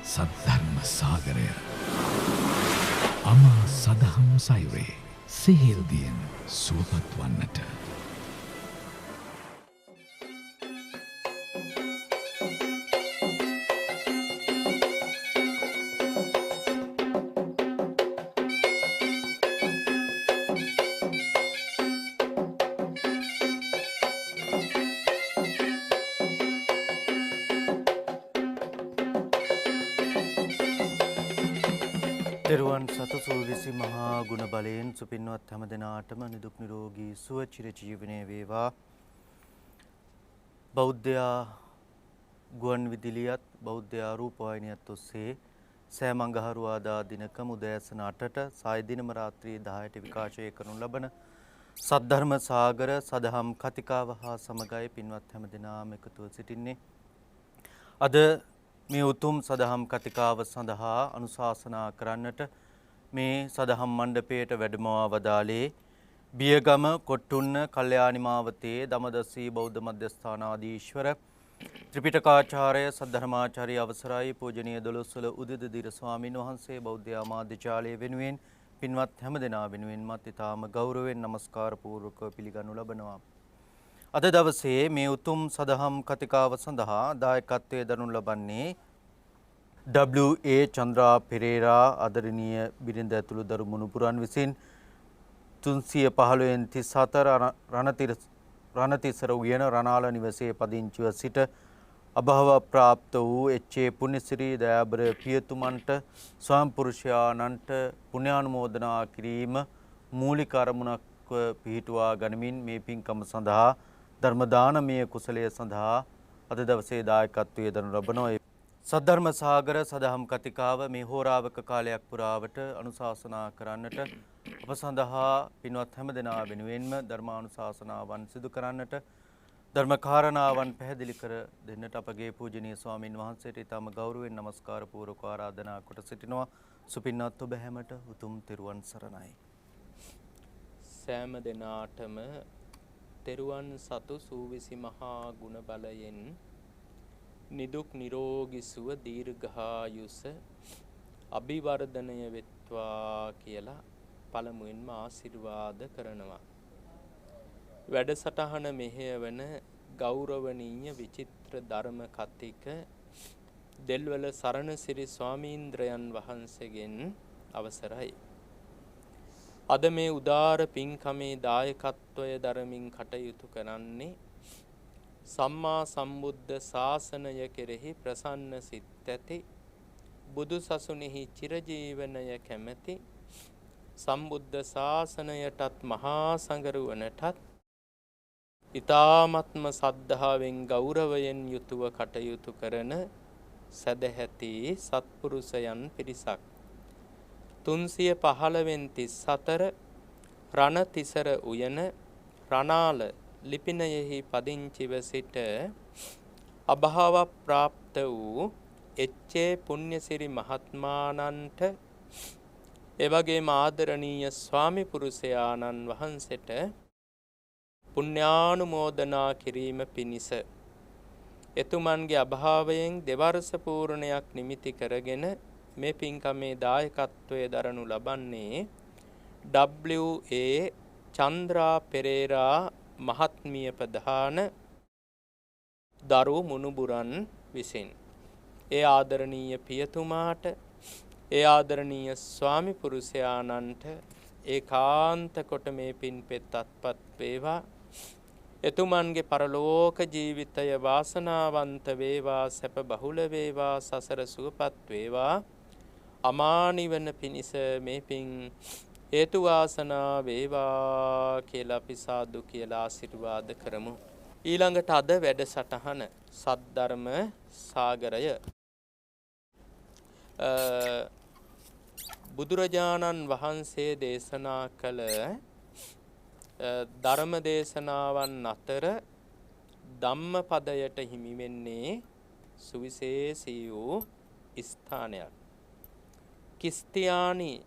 සද්ධර්ම සාගරය අමා සදහම් සයුරේ සිහිල්දියෙන් සුවපත් වන්නට දරුවන් සතු සූවිසි මහා ගුණ බලයෙන් සුපින්වත් හැම දෙනාටම නිදුක් නිරෝගී සුව චිර ජීවනයේ වේවා. බෞද්ධයා ගුවන් විදුලියත් බෞද්ධයා රූපවාහිනියත් ඔස්සේ සෑම අඟහරුවාදා දිනක උදෑසන 8ට සාය දිනම රාත්‍රී 10ට විකාශය කරනු ලබන සද්ධර්ම සාගර සදහම් කතිකාව හා සමගයි පින්වත් හැම දෙනාම එකතුව සිටින්නේ. අද මේ උතුම් සදහම් කතිකාව සඳහා අනුශාසනා කරන්නට මේ සදහම් මණ්ඩපයට වැඩමවා වදාළේ බියගම කොට්ටුන්න කල්යාණි මාවතේ දමදස්සී බෞද්ධ මධ්‍යස්ථානාධීශවර ත්‍රිපිටකාචාර්ය සද්ධර්මාචාර්ය අවසරයි පූජනීය දොළොස්වල උදිතදිර ස්වාමීන් වහන්සේ බෞද්ධ ආමාත්‍යාලය වෙනුවෙන් පින්වත් හැම දෙනා වෙනුවෙන් මත් ඉතාම ගෞරවයෙන් නමස්කාර පූර්වකව පිළිගනු ලබනවා. අද දවසේ මේ උතුම් සදහම් කතිකාව සඳහා දායකත්වයේ දරනු ලබන්නේ W.A. චන්ද්‍රා පෙරේරා ආදරණීය බිරිඳ ඇතුළු දරු මුණුපුරන් විසින් 315 34 රණතිසර උයන රණාල නිවසේ පදිංචිව සිට අභව ප්‍රාප්ත වූ එච්.ඒ. පුණ්‍යසිරි දයාබර පියතුමන්ට ස්වයං පුරුෂයාණන්ට පුණ්‍යානුමෝදනා කිරීම මූලික අරමුණක් පිහිටුවා ගනිමින් මේ පින්කම සඳහා ධර්ම දානමය කුසලයේ සඳහා අද දවසේ දායකත්වයේ දරනු ලබනවා. සද්ධර්ම සාගර සදහම් කතිකාව මේ හෝරාවක කාලයක් පුරාවට අනුශාසනා කරන්නට අප සඳහා පින්වත් හැම දෙනා වෙනුවෙන්ම ධර්මානුශාසනාවන් සිදු කරන්නට ධර්ම කාරණාවන් පැහැදිලි කර දෙන්නට අපගේ පූජනීය ස්වාමින් වහන්සේට ඊටම ගෞරවයෙන් නමස්කාර පූර්වක ආරාධනා කොට සිටිනවා. සුපින්වත් ඔබ හැමට උතුම් තෙරුවන් සරණයි. සෑම දෙනාටම තෙරුවන් සතු සූවිසි මහා ගුණ බලයෙන් නිදුක් නිරෝගී සුව දීර්ඝායුෂ අභිවර්ධනය වෙත්වා කියලා පළමුවෙන්ම ආශිර්වාද කරනවා. වැඩසටහන මෙහෙයවන ගෞරවනීය විචිත්‍ර ධර්ම කතික දෙල්වල සරණසිරි ස්වාමීන්ද්‍රයන් වහන්සේගෙන් අවසරයි. අද මේ උදාර පින්කමේ දායකත්වය දරමින් කටයුතු කරන්නේ සම්මා සම්බුද්ධ ශාසනය කෙරෙහි ප්‍රසන්න සිත් ඇති බුදු සසුනේහි චිරජීවනය කැමැති සම්බුද්ධ ශාසනයටත් මහා සංගරුවනටත් ඊ타ත්ම සද්ධාවෙන් ගෞරවයෙන් යුතුව කටයුතු කරන සදැහැති සත්පුරුෂයන් පිරිසක්. 315 රණතිසර උයන රණාල ලිපිනයෙහි පදිංචිව සිට අභාව ප්‍රාප්ත වූ එච්.ඒ. පුණ්‍යසිරි මහත්මාණන්ට එවැගේම ආදරණීය ස්වාමි පුරුෂයාණන් වහන්සේට පුණ්‍යානුමෝදනා කිරීම පිණිස එතුමන්ගේ අභාවයෙන් දෙවර්ෂ පූර්ණයක් නිමිති කරගෙන මේ පින්කමේ දායකත්වයේ දරනු ලබන්නේ W.A. චන්ද්‍රා පෙරේරා මහත්මිය ප්‍රධාන දරු මුණුබුරන් විසින්. ඒ ආදරණීය පියතුමාට ඒ ආදරණීය ස්වාමි පුරුෂයාණන්ට ඒකාන්ත කොට මේ පින්පෙත් අත්පත් වේවා. එතුමන්ගේ පරලෝක ජීවිතය වාසනාවන්ත වේවා, සැප බහුල වේවා, සසර සුවපත් වේවා. අමා නිවන පිණිස මේ පින් හේතු වාසනා වේවා කියලා අපි සාදු කියලා ආශිර්වාද කරමු. ඊළඟට අද වැඩසටහන සද්ධර්ම සාගරය. බුදුරජාණන් වහන්සේ දේශනා කළ ධර්ම දේශනාවන් අතර ධම්මපදයට හිමි වෙන්නේ සුවිශේෂී වූ ස්ථානයක්. ක්‍රිස්තියානි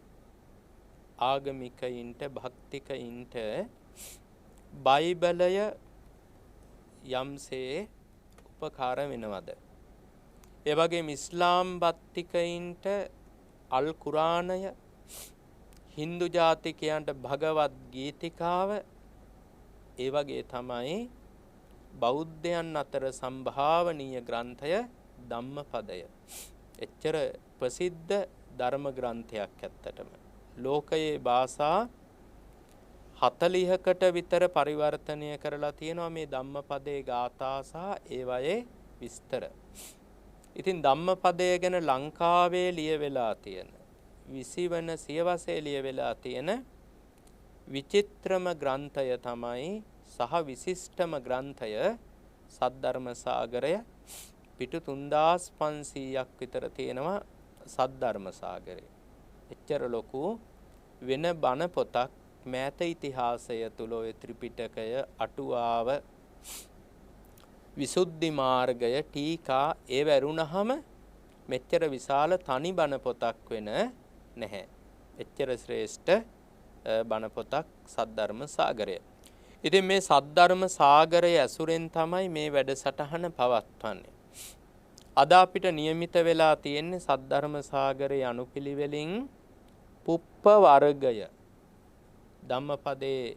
ආගමිකයින්ට භක්තිකයින්ට බයිබලය යම්සේ උපකාර වෙනවද? ඒ වගේම ඉස්ලාම් භක්තිකයින්ට අල් කුරානය, හින්දු ජාතිකයන්ට භගවත් ගීතිකාව, ඒ වගේ තමයි බෞද්ධයන් අතර සම්භාවනීය ග්‍රන්ථය ධම්මපදය. එච්චර ප්‍රසිද්ධ ධර්ම ග්‍රන්ථයක් ඇත්තටම. ලෝකයේ භාෂා 40කට විතර පරිවර්තනය කරලා තියෙනවා මේ ධම්මපදයේ ගාථා සහ ඒවයේ විස්තර. ඉතින් ධම්මපදය ගැන ලංකාවේ ලියවෙලා තියෙන 20 වන සියවසේ ලියවෙලා තියෙන විචිත්‍රම ග්‍රන්ථය තමයි සහ විශිෂ්ටම ග්‍රන්ථය සද්ධර්ම සාගරය. පිටු 3500ක් විතර තියෙනවා සද්ධර්ම සාගරය. එච්චර ලොකු වෙන බණ පොතක් මෑත ඉතිහාසය තුල ඔය ත්‍රිපිටකය, අටුවාව, විසුද්ධි මාර්ගය, ටීකා ඒ වැරුණහම මෙච්චර විශාල තනි බණ පොතක් වෙන නැහැ. එච්චර ශ්‍රේෂ්ඨ බණ පොතක් සද්ධර්ම සාගරය. ඉතින් මේ සද්ධර්ම සාගරය ඇසුරෙන් තමයි මේ වැඩසටහන පවත්වන්නේ. අද අපිට નિયમિત වෙලා තියෙන්නේ සද්ධර්ම සාගරයේ අනුපිළිවෙලින් පුප්ප වර්ගය. ධම්මපදයේ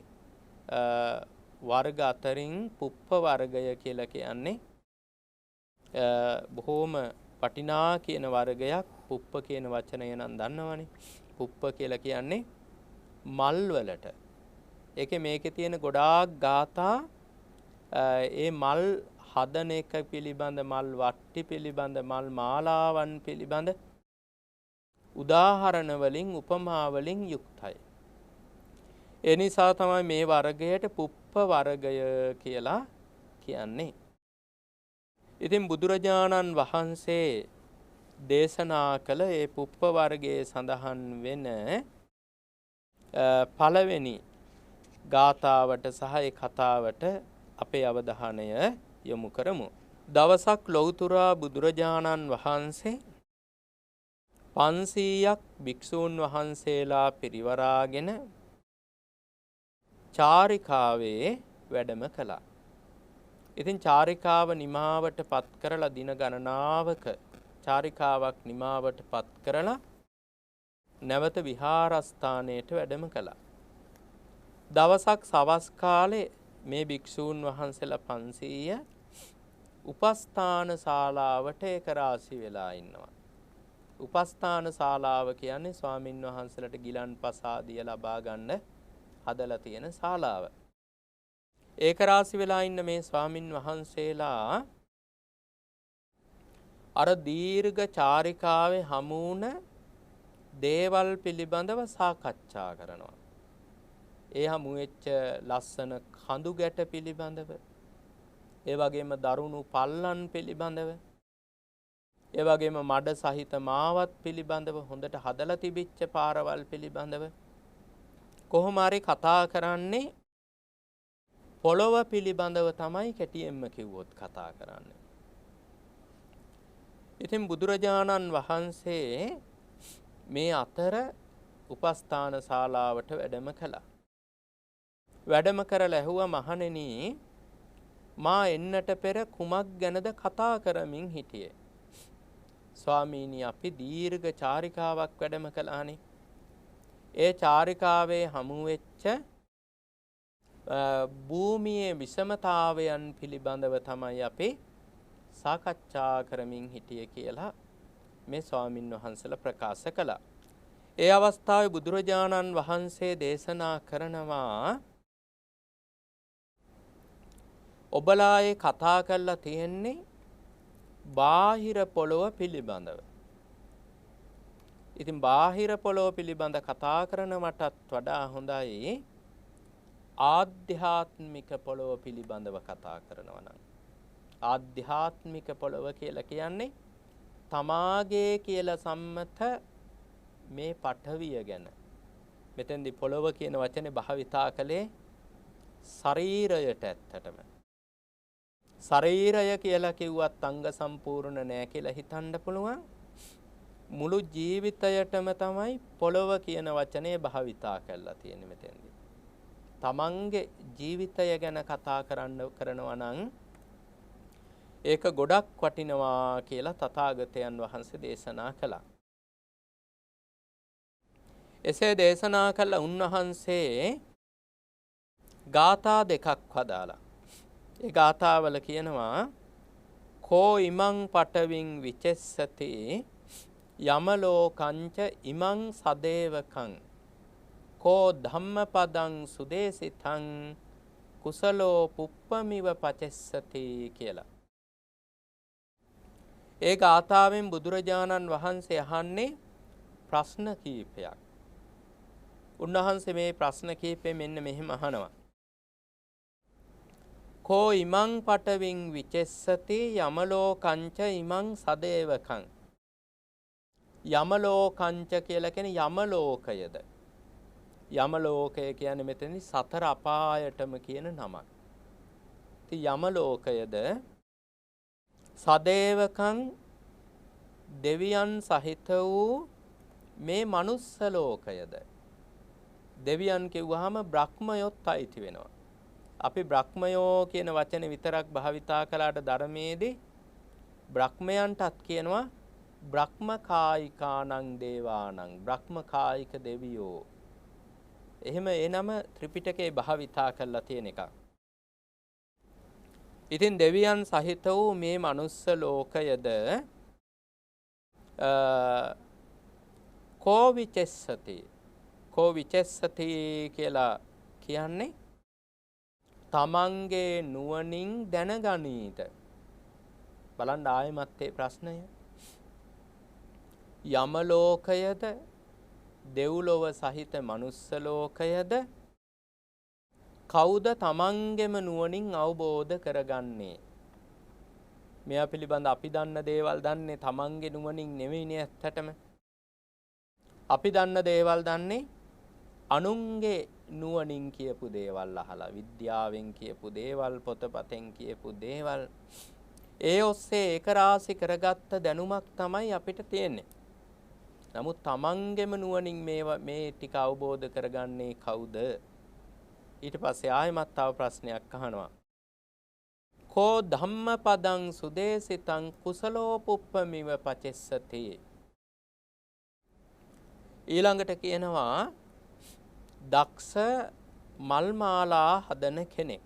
වර්ග අතරින් පුප්ප වර්ගය කියලා කියන්නේ බොහෝම වටිනා කියන වර්ගයක්. පුප්ප කියන වචනය නම් දන්නවනේ. පුප්ප කියලා කියන්නේ මල් වලට. මේකේ තියෙන ගොඩාක් ගාථා ඒ මල් හදන එක පිළිබඳ, මල් වට්ටි පිළිබඳ, මල් මාලාවන් පිළිබඳ උදාහරණ වලින්, උපමා වලින් යුක්තයි. ඒ නිසා තමයි මේ වර්ගයට පුප්ප වර්ගය කියලා කියන්නේ. ඉතින් බුදුරජාණන් වහන්සේ දේශනා කළ ඒ පුප්ප වර්ගයේ සඳහන් වෙන පළවෙනි ගාථාවට සහ ඒ කතාවට අපේ අවධානය යොමු කරමු. දවසක් ලෞතුරා බුදුරජාණන් වහන්සේ 500ක් භික්ෂූන් වහන්සේලා පිරිවරාගෙන චාරිකාවේ වැඩම කළා. ඉතින් චාරිකාව නිමාවට පත් කරලා දින ගණනාවක චාරිකාවක් නිමාවට පත් කරලා නැවත විහාරස්ථානයට වැඩම කළා. දවසක් සවස් කාලේ මේ භික්ෂූන් වහන්සේලා 500 උපස්ථාන ශාලාවට ඒකරාශි වෙලා ඉන්නවා. උපස්ථාන ශාලාව කියන්නේ ස්වාමින් වහන්සේලාට ගිලන්පස ආදිය ලබා ගන්න හදලා තියෙන ශාලාව. ඒකරාශි වෙලා ඉන්න මේ ස්වාමින් වහන්සේලා අර දීර්ඝ චාරිකාවේ හමු වුණ දේවල් පිළිබඳව සාකච්ඡා කරනවා. ඒ හමු වෙච්ච ලස්සන කඳු ගැට පිළිබඳව, ඒ වගේම දරුණු පල්ලන් පිළිබඳව, ඒ වගේම මඩ සහිත මාවත් පිළිබඳව, හොඳට හදලා තිබිච්ච පාරවල් පිළිබඳව කොහොම හරි කතා කරන්නේ පොළොව පිළිබඳව තමයි කෙටියෙන්ම කිව්වොත් කතා කරන්නේ. ඉතින් බුදුරජාණන් වහන්සේ මේ අතර උපස්ථාන ශාලාවට වැඩම කළා. වැඩම කරලා ඇහුවා, මහණෙනි, මා එන්නට පෙර කුමක් ගැනද කතා කරමින් හිටියේ? ස්වාමීනි, අපි දීර්ඝ චාරිකාවක් වැඩම කළානේ. ඒ චාරිකාවේ හමු වෙච්ච භූමියේ විෂමතාවයන් පිළිබඳව තමයි අපි සාකච්ඡා කරමින් හිටියේ කියලා මේ ස්වාමින් වහන්සේලා ප්‍රකාශ කළා. ඒ අවස්ථාවේ බුදුරජාණන් වහන්සේ දේශනා කරනවා, ඔබලා ඒ කතා කරලා තියෙන්නේ බාහිර පොළොව පිළිබඳව. ඉතින් බාහිර පොළොව පිළිබඳ කතා කරනවටත් වඩා හොඳයි ආධ්‍යාත්මික පොළොව පිළිබඳව කතා කරනවා නම්. ආධ්‍යාත්මික පොළොව කියලා කියන්නේ තමාගේ කියලා සම්මත මේ පඨවිය ගැන. මෙතෙන්දී පොළොව කියන වචනේ භාවිතා කළේ ශරීරයට. ඇත්තටම ශරීරය කියලා කිව්වත් අංග සම්පූර්ණ නෑ කියලා හිතන්න පුළුවන්. මුළු ජීවිතයටම තමයි පොළොව කියන වචනේ භාවිතා කරලා තියෙන්නේ මෙතෙන්දී. තමන්ගේ ජීවිතය ගැන කතා කරනවා නම් ඒක ගොඩක් වටිනවා කියලා තථාගතයන් වහන්සේ දේශනා කළා. එසේ දේශනා කළ උන්වහන්සේ ගාථා දෙකක් වදාලා. ඒ ගාථාවල කියනවා කෝ ඉමං පටවින් විචෙස්සති යමලෝකංච ඉමං සදේවකං කෝ ධම්මපදං සුදේසිතං කුසලෝ පුප්පමිව පචෙස්සති කියලා. ඒ ගාථාවෙන් බුදුරජාණන් වහන්සේ අහන්නේ ප්‍රශ්න කීපයක්. උන්වහන්සේ මේ ප්‍රශ්න කීපෙ මෙන්න මෙහෙම අහනවා. කෝ ඉමං පටවින් විචෙස්සති යමලෝකංච ඉමං සදේවකං. යමලෝකංච කියලා කියන්නේ යමලෝකයද. යමලෝකය කියන්නේ මෙතනදි සතර අපායටම කියන නමක්. ඉතින් යමලෝකයද සදේවකං දෙවියන් සහිත වූ මේ මනුස්ස ලෝකයද. දෙවියන් කිව්වහම බ්‍රහ්මයොත් අයිති වෙනවා. අපි බ්‍රහ්මයෝ කියන වචනේ විතරක් භාවිතා කළාට ධර්මයේදී බ්‍රහ්මයන්ටත් කියනවා බ්‍රහ්මකායිකානං දේවානං බ්‍රහ්මකායික දෙවියෝ. එහෙම ඒ නම ත්‍රිපිටකේ භාවිතා කරලා තියෙන එකක්. ඉතින් දෙවියන් සහිත වූ මේ මනුස්ස ලෝකයද කෝ විචෙස්සති. කෝ විචෙස්සති කියලා කියන්නේ තමන්ගේ නුවණින් දැනගනීද. බලන්න ආයෙමත් මේ ප්‍රශ්නය. යම ලෝකයද දෙව්ලොව සහිත මනුස්ස ලෝකයද කවුද තමන්ගෙම නුවණින් අවබෝධ කරගන්නේ. මෙයා පිළිබඳ අපි දන්න දේවල් දන්නේ තමන්ගේ නුවණින් නෙවෙයිනේ ඇත්තටම. අපි දන්න දේවල් දන්නේ අනුන්ගේ නුවණින් කියපු දේවල් අහලා, විද්‍යාවෙන් කියපු දේවල්, පොතපතෙන් කියපු දේවල්. ඒ ඔස්සේ ඒක රාශි කරගත්ත දැනුමක් තමයි අපිට තියෙන්නේ. නමුත් තමන්ගෙම නුවණින් මේ ටික අවබෝධ කරගන්නේ කවුද? ඊට පස්සේ ආයෙමත් තව ප්‍රශ්නයක් අහනවා. කෝ ධම්මපදං සුදේසිතං කුසලෝ පුප්පමිව පචෙස්සති. ඊළඟට කියනවා දක්ෂ මල් මාලා හදන කෙනෙක්.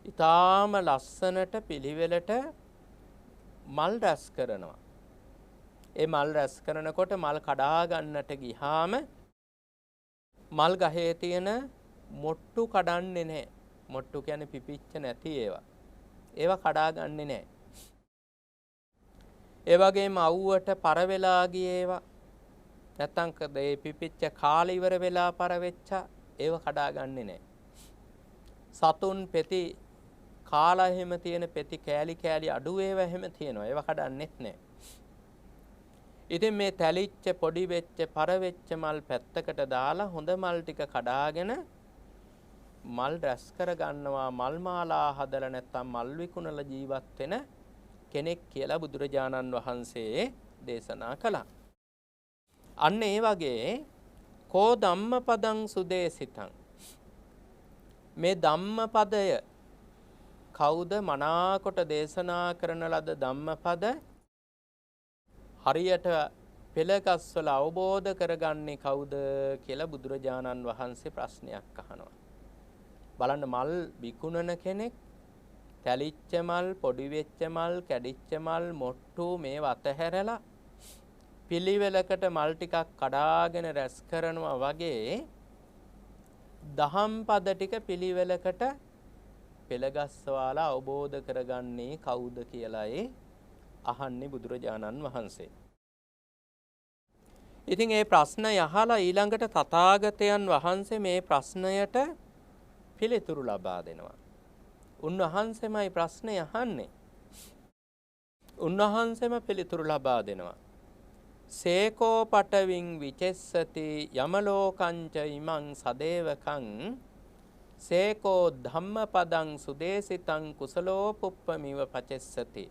ඊටාම ලස්සනට පිළිවෙලට මල් රැස් කරනවා. ඒ මල් රැස් කරනකොට මල් කඩා ගන්නට ගියාම මල් ගහේ තියෙන මොට්ටු කඩන්නේ නැහැ. මොට්ටු කියන්නේ පිපිච්ච නැති ඒවා. ඒවා කඩා ගන්නෙ නැහැ. ඒ වගේම අවුවට පර වෙලා ගිය ඒවා නැත්තම් ඒ පිපිච්ච කාල ඉවර වෙලා පර වෙච්ච ඒවා කඩා ගන්නෙ නැහැ. සතුන් පෙති කාලා එහෙම තියෙන පෙති කෑලි කෑලි අඩු ඒවා එහෙම තියෙනවා. ඒවා කඩන්නෙත් නැහැ. ඉතින් මේ තැලිච්ච පොඩි වෙච්ච පර වෙච්ච මල් පැත්තකට දාලා හොඳ මල් ටික කඩාගෙන මල් රැස් කර ගන්නවා. මල් මාලා හදලා නැත්තම් මල් විකුණලා ජීවත් වෙන කෙනෙක් කියලා බුදුරජාණන් වහන්සේ දේශනා කළා. අන්න ඒ වගේ කෝ ධම්මපදං සුදේසිතං. මේ ධම්මපදය කවුද මනාකොට දේශනා කරන ලද ධම්මපද හරියට පෙළගස්වල අවබෝධ කරගන්නේ කවුද කියලා බුදුරජාණන් වහන්සේ ප්‍රශ්නයක් අහනවා. බලන්න මල් විකුණන කෙනෙක් තැලිච්ච මල්, පොඩි වෙච්ච මල්, කැඩිච්ච මල්, මොට්ටු මේ වතහැරලා පිළිවෙලකට මල් ටිකක් කඩාගෙන රැස් කරනවා වගේ දහම් පද ටික පිළිවෙලකට පෙළගස්වාලා අවබෝධ කරගන්නේ කවුද කියලායි අහන්නේ බුදුරජාණන් වහන්සේ. ඉතින් මේ ප්‍රශ්නය අහලා ඊළඟට තථාගතයන් වහන්සේ මේ ප්‍රශ්නයට පිළිතුරු ලබා දෙනවා. උන්වහන්සේමයි ප්‍රශ්නේ අහන්නේ. උන්වහන්සේම පිළිතුරු ලබා දෙනවා. සේකෝ පටවින් විචෙස්සති යමලෝකංච ඉමං සදේවකං සේකෝ ධම්මපදං සුදේසිතං කුසලෝ පුප්පමිව පචෙස්සති.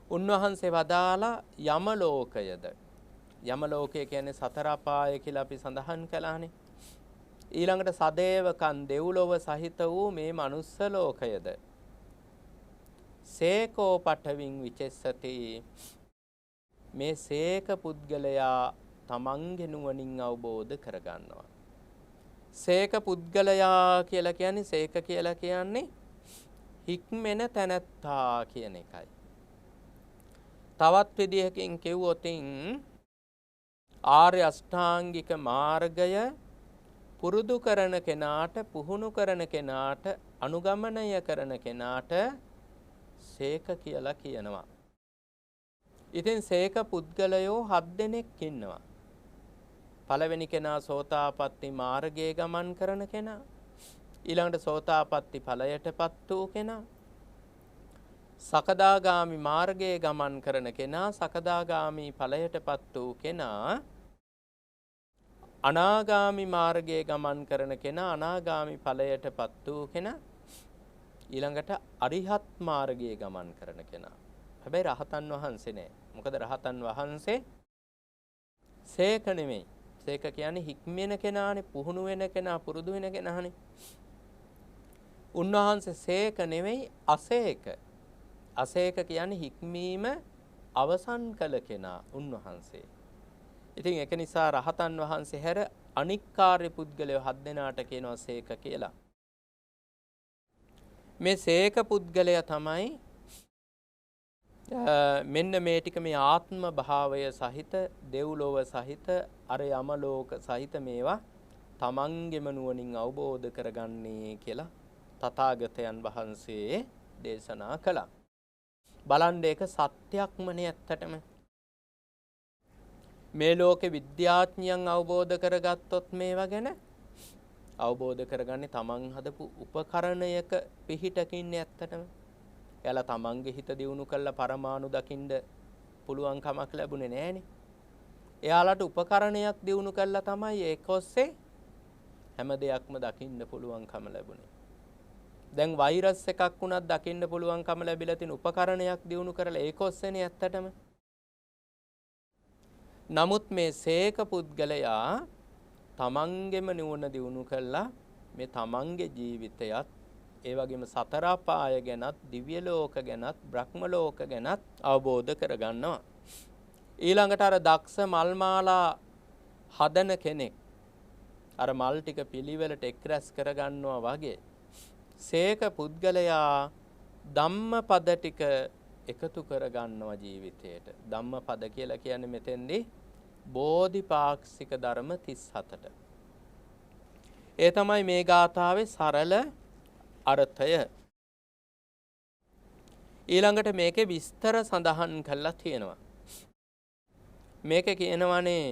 උන්වහන්සේ වදාලා යමලෝකයද. යමලෝකය කියන්නේ සතර අපාය කියලා අපි සඳහන් කළානේ. ඊළඟට සදේවකන් දෙව්ලොව සහිත වූ මේ මනුස්ස ලෝකයද සේකෝ පඨවින් විචෙස්සති මේ සේක පුද්ගලයා තමන්ගේ නුවණින් අවබෝධ කරගන්නවා. සේක පුද්ගලයා කියලා කියන්නේ සේක කියලා කියන්නේ හික්මෙන තැනැත්තා කියන එකයි. තවත් විදිහකින් කිව්වොත් ආර්ය අෂ්ටාංගික මාර්ගය පුරුදු කරන කෙනාට, පුහුණු කරන කෙනාට, අනුගමනය කරන කෙනාට සේක කියලා කියනවා. ඉතින් සේක පුද්ගලයෝ 7 දෙනෙක් ඉන්නවා. පළවෙනි කෙනා සෝතාපට්ටි මාර්ගයේ ගමන් කරන කෙනා. ඊළඟට සෝතාපට්ටි ඵලයටපත් වූ කෙනා. සකදාගාමි මාර්ගයේ ගමන් කරන කෙනා, සකදාගාමි ඵලයටපත් වූ කෙනා. අනාගාමි මාර්ගයේ ගමන් කරන කෙනා, අනාගාමි ඵලයටපත් වූ කෙනා. ඊළඟට අරිහත් මාර්ගයේ ගමන් කරන කෙනා. හැබැයි රහතන් වහන්සේ නෑ. මොකද රහතන් වහන්සේ සේක නෙමෙයි. සේක කියන්නේ හික්මෙන කෙනානේ, පුහුණු වෙන කෙනා, පුරුදු වෙන කෙනානේ. උන්වහන්සේ සේක නෙමෙයි, අසේක. අසේක කියන්නේ හික්මීම අවසන් කළ කෙනා උන්වහන්සේ. ඉතින් ඒක නිසා රහතන් වහන්සේ හැර අනික් කාර්ය පුද්ගලයෝ 7 දෙනාට කියනවා සේක කියලා. මේ සේක පුද්ගලයා තමයි මෙන්න මේ ටික මේ ආත්ම භාවය සහිත, දෙව්ලොව සහිත, අර යමලෝක සහිත මේවා තමන්ගෙම නුවණින් අවබෝධ කරගන්නේ කියලා තථාගතයන් වහන්සේ දේශනා කළා. බලන්න ඒක සත්‍යක්මනේ ඇත්තටම. මේ ලෝකේ විද්‍යාඥයන් අවබෝධ කරගත්තොත් මේවා ගැන අවබෝධ කරගන්නේ තමන් හදපු උපකරණයක පිහිටකින් ඇත්තටම. එයාලා තමන්ගේ හිත දියුණු කළා පරමාණු දකින්න පුළුවන් කමක් ලැබුණේ නෑනේ. එයාලට උපකරණයක් දියුණු කළා තමයි ඒක ඔස්සේ හැම දෙයක්ම දකින්න පුළුවන්කම ලැබුණේ. දැන් වෛරස් එකක් වුණත් දකින්න පුළුවන්කම ලැබිලා තියෙන උපකරණයක් දියුණු කරලා ඒක ඔස්සේනේ ඇත්තටම. නමුත් මේ සේක පුද්ගලයා තමන්ගෙම නුවණ දියුණු කළා මේ තමන්ගේ ජීවිතයත් ඒ වගේම සතර අපාය ගැනත්, දිව්‍ය ලෝක ගැනත්, බ්‍රහ්ම ලෝක ගැනත් අවබෝධ කරගන්නවා. ඊළඟට අර දක්ෂ මල් මාලා හදන කෙනෙක් අර මල් ටික පිළිවෙලට එක්රැස් කරගන්නවා වගේ සේක පුද්ගලයා ධම්මපද ටික එකතු කරගන්නවා ජීවිතයට. ධම්මපද කියලා කියන්නේ මෙතෙන්දී බෝධිපාක්ෂික ධර්ම 37ට. ඒ තමයි මේ ගාථාවේ සරල අර්ථය. ඊළඟට මේකේ විස්තර සඳහන් කරලා තියෙනවා. මේක කියනවානේ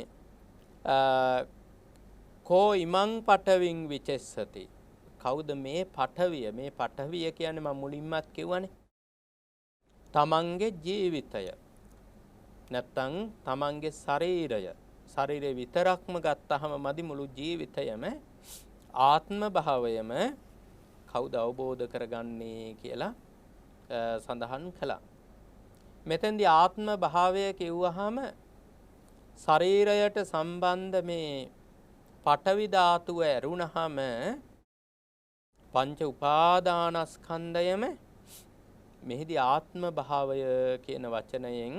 කෝ ඉමං පඨවින් විචෙස්සති. කවුද මේ පඨවිය? මේ පඨවිය කියන්නේ මම මුලින්මත් කිව්වනේ. තමන්ගේ ජීවිතය. නැත්තම් තමන්ගේ ශරීරය. ශරීරය විතරක්ම ගත්තහම මදි, මුළු ජීවිතයම ආත්ම භාවයම කවුද අවබෝධ කරගන්නේ කියලා සඳහන් කළා. මෙතෙන්දී ආත්ම භාවය කිව්වහම ශරීරයට සම්බන්ධ මේ පඨවි ධාතුව ඇරුණහම පංච උපාදානස්කන්ධයම මෙහිදී ආත්ම භාවය කියන වචනයෙන්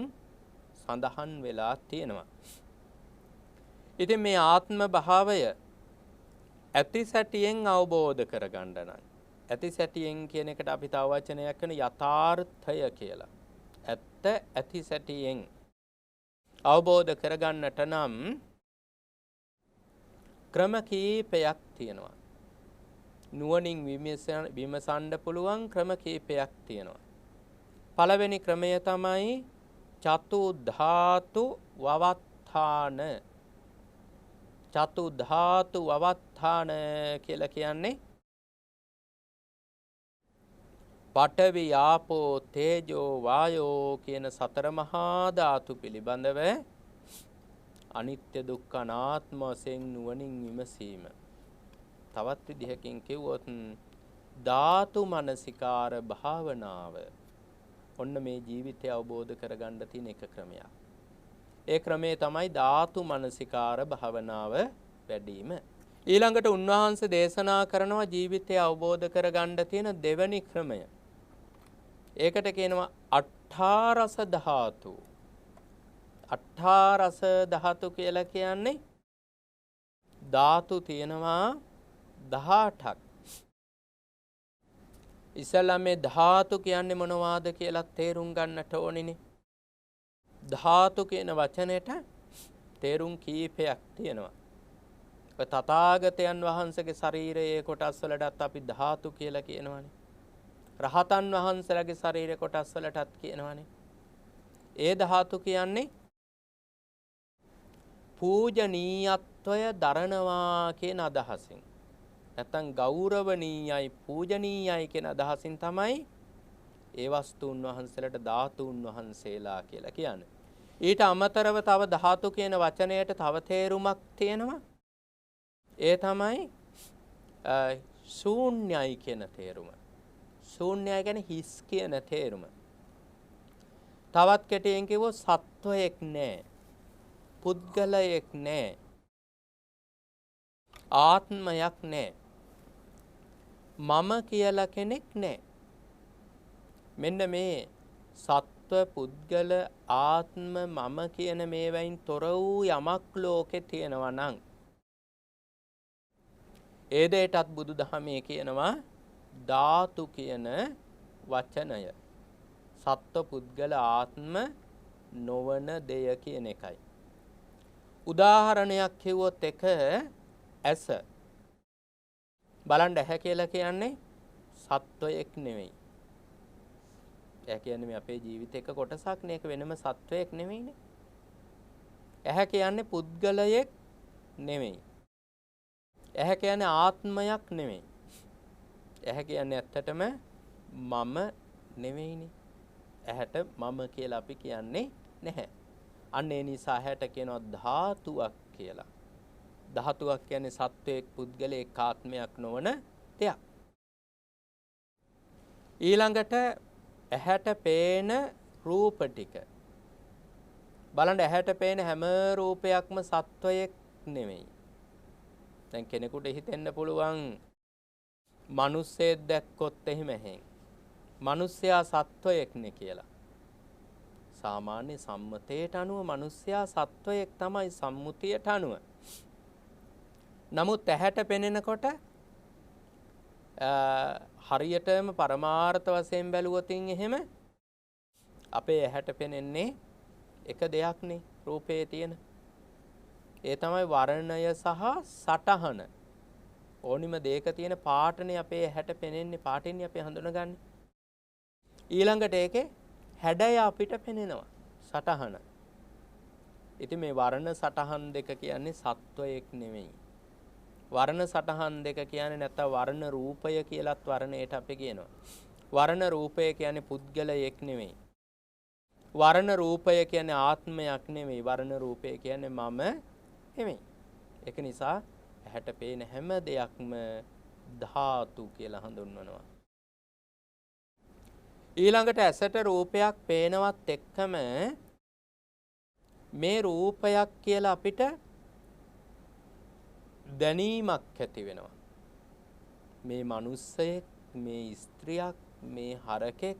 සඳහන් වෙලා තියෙනවා. ඉතින් මේ ආත්ම භාවය ඇති සැටියෙන් අවබෝධ කරගන්න නම්, ඇති සැටියෙන් කියන එකට අපි තව වචනයක් කරන යථාර්ථය කියලා. ඇත්ත ඇති සැටියෙන් අවබෝධ කරගන්නට නම් ක්‍රම කීපයක් තියෙනවා. නුවණින් විමසන්න පුළුවන් ක්‍රම කීපයක් තියෙනවා. පළවෙනි ක්‍රමය තමයි චතු ධාතු වවත්තාන. චතු ධාතු වවත්තාන කියලා කියන්නේ පඨවි ආපෝ තේජෝ වායෝ කියන සතර මහා ධාතු පිළිබඳව අනිත්‍ය දුක්ඛ අනාත්ම වශයෙන් නුවණින් විමසීම. තවත් විදිහකින් කිව්වොත් ධාතු මනසිකාර භාවනාව. ඔන්න මේ ජීවිතය අවබෝධ කරගන්න තියෙන එක ක්‍රමයක්. ඒ ක්‍රමේ තමයි ධාතු මනසිකාර භාවනාව වැඩිම. ඊළඟට උන්වහන්සේ දේශනා කරනවා ජීවිතය අවබෝධ කරගන්න තියෙන දෙවැනි ක්‍රමය. ඒකට කියනවා අට්ඨාරස ධාතු. අට්ඨාරස ධාතු කියලා කියන්නේ ධාතු තියෙනවා 18ක්. ඉස්සලා මේ ධාතු කියන්නේ මොනවාද කියලා තේරුම් ගන්නට ඕනිනේ. ධාතු කියන වචනයට තේරුම් කීපයක් තියෙනවා. තථාගතයන් වහන්සේගේ ශරීරයේ කොටස් වලටත් අපි ධාතු කියලා කියනවානේ. රහතන් වහන්සේලාගේ ශරීර කොටස් වලටත් කියනවානේ. ඒ ධාතු කියන්නේ පූජනීයත්වය දරනවා කියන අදහසින්. නැත්නම් ගෞරවණීයයි පූජනීයයි කියන අදහසින් තමයි ඒ වස්තුන් වහන්සේලාට ධාතුන් වහන්සේලා කියලා කියන්නේ. ඊට අමතරව තව ධාතු කියන වචනයට තව තේරුමක් තියෙනවා. ඒ තමයි ශූන්‍යයි කියන තේරුම. ශූන්‍යයි කියන්නේ හිස් කියන තේරුම. තවත් කෙටියෙන් කිව්වොත් සත්වයක් නැහැ. පුද්ගලයෙක් නැහැ. ආත්මයක් නැහැ. මම කියලා කෙනෙක් නැහැ. මෙන්න මේ සත්ව පුද්ගල ආත්ම මම කියන මේවයින් තොර වූ යමක් ලෝකේ තියෙනවා නම් ඒ දෙයටත් බුදුදහමේ කියනවා ධාතු කියන වචනය. සත්ව පුද්ගල ආත්ම නොවන දෙය කියන එකයි. උදාහරණයක් කිව්වොත් එක ඇස. බලන්න ඇහැ කියලා කියන්නේ සත්වයක් නෙවෙයි. ඇහැ කියන්නේ මේ අපේ ජීවිතේක කොටසක් නේ. ඒක වෙනම සත්වයක් නෙවෙයිනේ. ඇහැ කියන්නේ පුද්ගලයෙක් නෙවෙයි. ඇහැ කියන්නේ ආත්මයක් නෙවෙයි. ඇහැ කියන්නේ ඇත්තටම මම නෙවෙයිනේ. ඇහැට මම කියලා අපි කියන්නේ නැහැ. අන්න ඒ නිසා ඇහැට කියනවා ධාතුවක් කියලා. ධාතුවක් කියන්නේ සත්වයක් පුද්ගලයෙක් ආත්මයක් නොවන දෙයක්. ඊළඟට ඇහැට පේන රූප ටික. බලන්න ඇහැට පේන හැම රූපයක්ම සත්වයක් නෙවෙයි. දැන් කෙනෙකුට හිතෙන්න පුළුවන් මිනිස්සෙක් දැක්කොත් එහෙම ඇහෙන්. මිනිස්සයා සත්වයක් නේ කියලා. සාමාන්‍ය සම්මතයට අනුව මිනිස්සයා සත්වයක් තමයි සම්මුතියට අනුව. නමුත් ඇහැට පෙනෙනකොට හරියටම පරමාර්ථ වශයෙන් බැලුවොතින් එහෙම අපේ ඇහැට පෙනෙන්නේ එක දෙයක්නේ රූපේ තියෙන. ඒ තමයි වර්ණය සහ සටහන. ඕනිම දෙයක තියෙන පාටනේ අපේ ඇහැට පෙනෙන්නේ. පාටින්නේ අපි හඳුනගන්නේ. ඊළඟට ඒකේ හැඩය අපිට පෙනෙනවා. සටහන. ඉතින් මේ වර්ණ සටහන් දෙක කියන්නේ සත්වයක් නෙමෙයි. වර්ණ සටහන් දෙක කියන්නේ නැත්නම් වර්ණ රූපය කියලාත් වර්ණයට අපි කියනවා. වර්ණ රූපය කියන්නේ පුද්ගලයෙක් නෙමෙයි. වර්ණ රූපය කියන්නේ ආත්මයක් නෙමෙයි. වර්ණ රූපය කියන්නේ මම නෙමෙයි. ඒක නිසා ඇහැට පේන හැම දෙයක්ම ධාතු කියලා හඳුන්වනවා. ඊළඟට ඇසට රූපයක් පේනවත් එක්කම මේ රූපයක් කියලා අපිට දැනීමක් ඇති වෙනවා. මේ මිනිස්සෙක්, මේ ස්ත්‍රියක්, මේ හරකෙක්,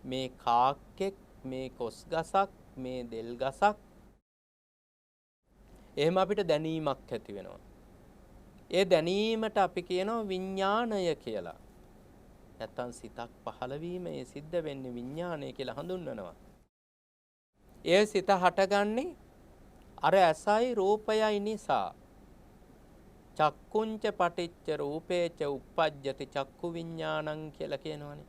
මේ කාක්කෙක්, මේ කොස් ගසක්, මේ දෙල් ගසක්. එහෙම අපිට දැනීමක් ඇති වෙනවා. ඒ දැනීමට අපි කියනවා විඥාණය කියලා. නැත්තම් සිතක් පහළ වීම ඒ සිද්ධ වෙන්නේ විඥාණය කියලා හඳුන්වනවා. ඒ සිත හටගන්නේ අර ඇසයි රූපයයි නිසා. චක්කුංච පටිච්ච රූපේච uppajjati චක්කු විඥානං කියලා කියනවනේ.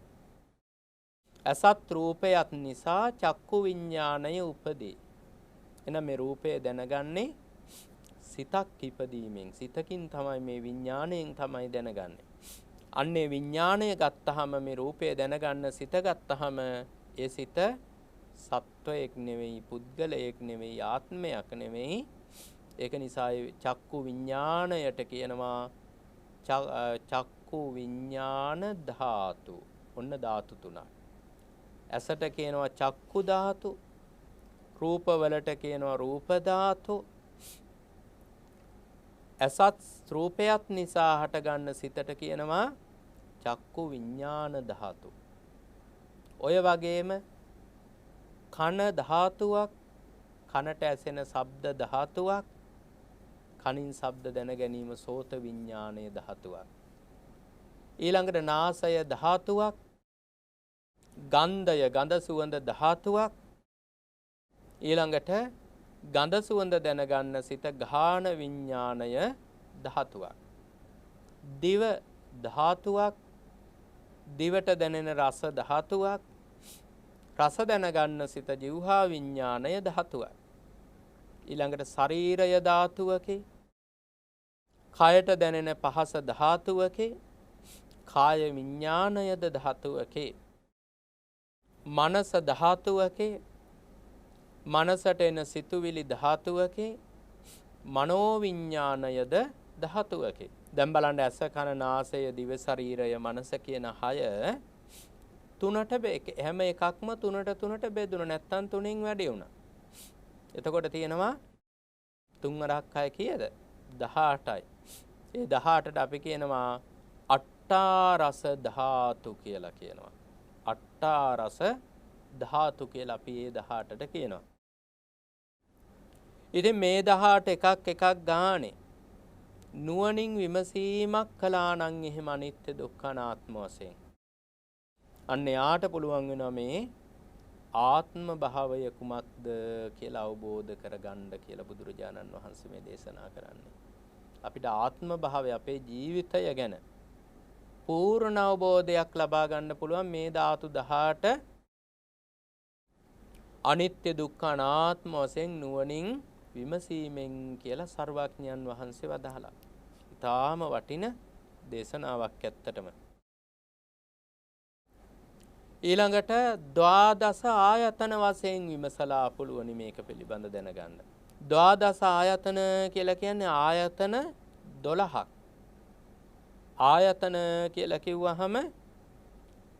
අසත් රූපයත් නිසා චක්කු විඥානය උපදී. එහෙනම් මේ රූපය දැනගන්නේ සිතක් ඉපදීමෙන්. සිතකින් තමයි මේ විඥාණයෙන් තමයි දැනගන්නේ. අන්නේ විඥාණය ගත්තාම මේ රූපය දැනගන්න සිත ගත්තාම ඒ සිත සත්වයක් නෙවෙයි, පුද්ගලයෙක් නෙවෙයි, ආත්මයක් නෙවෙයි. ඒක නිසා චක්කු විඥාණයට කියනවා චක්කු විඥාන ධාතු. ඔන්න ධාතු තුනක්. ඇසට කියනවා චක්කු ධාතු, රූපවලට කියනවා රූප ධාතු, ඇසත් රූපයත් නිසා හටගන්න සිතට කියනවා චක්කු විඥාන ධාතු. ඔය වගේම කන ධාතුවක්, කනට ඇසෙන ශබ්ද ධාතුවක්, කනින් ශබ්ද දැන ගැනීම සෝත විඥානයේ ධාතුවක්. ඊළඟට නාසය ධාතුවක්, ගන්ධය ගඳ සුවඳ ධාතුවක්, ඊළඟට ගඳ සුවඳ දැනගන්න සිත ගාහන විඥානය ධාතුවක්. දිව ධාතුවක්, දිවට දැනෙන රස ධාතුවක්, රස දැනගන්න සිත ජීවහා විඥානය ධාතුවක්. ඊළඟට ශරීරය ධාතුවකේ, කයට දැනෙන පහස ධාතුවකේ, කාය විඥානයද ධාතුවකේ, මනස ධාතුවකේ, මනසට එන සිතුවිලි ධාතුවකේ, මනෝ විඥානයද ධාතුවකේ. දැන් බලන්න ඇස කන නාසය දිව ශරීරය මනස කියන 6 තුනට හැම එකක්ම තුනට බෙදුණා. නැත්තම් තුනෙන් වැඩි වුණා. එතකොට තියෙනවා 3 වරක් 6 කීයද? 18යි. ඒ 18ට අපි කියනවා අට්ඨාරස ධාතු කියලා කියනවා. අට්ඨාරස ධාතු කියලා අපි ඒ 18ට කියනවා. ඉතින් මේ 18 එකක් ගානේ නුවණින් විමසීමක් කළා නම් එහෙම අනිත්‍ය දුක්ඛ අනාත්ම වශයෙන් අන්න යාට පුළුවන් වෙනවා මේ ආත්ම භාවය කුමක්ද කියලා අවබෝධ කරගන්න කියලා බුදුරජාණන් වහන්සේ මේ දේශනා කරන්නේ. අපිට ආත්ම භාවය අපේ ජීවිතය ගැන පූර්ණ අවබෝධයක් ලබා ගන්න පුළුවන් මේ ධාතු 18 අනිත්‍ය දුක්ඛ අනාත්ම වශයෙන් නුවණින් විමසීමෙන් කියලා සර්වඥයන් වහන්සේ වදාහලා. ඊටාම වටින දේශනාවක් ඇත්තටම. ඊළඟට ද්වාදස ආයතන වශයෙන් විමසලා පුළුවනි මේක පිළිබඳ දැනගන්න. ද්වාදස ආයතන කියලා කියන්නේ ආයතන 12ක්. ආයතන කියලා කිව්වහම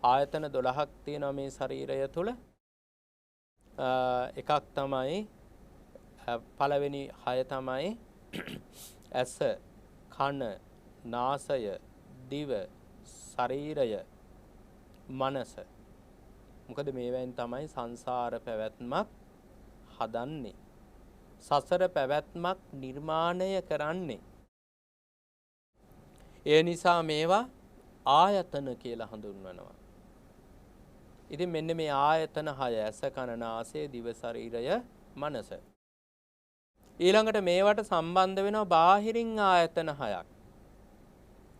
ආයතන 12ක් තියෙනවා මේ ශරීරය තුල. එකක් තමයි පළවෙනි 6 තමයි ඇස, කන, නාසය, දිව, ශරීරය, මනස. මොකද මේවෙන් තමයි සංසාර පැවැත්මක් හදන්නේ. සසර පැවැත්මක් නිර්මාණය කරන්නේ. ඒ නිසා මේවා ආයතන කියලා හඳුන්වනවා. ඉතින් මෙන්න මේ ආයතන 6 ඇස, කන, නාසය, දිව, ශරීරය, මනස. ඊළඟට මේවට සම්බන්ධ වෙනවා බාහිරින් ආයතන 6ක්.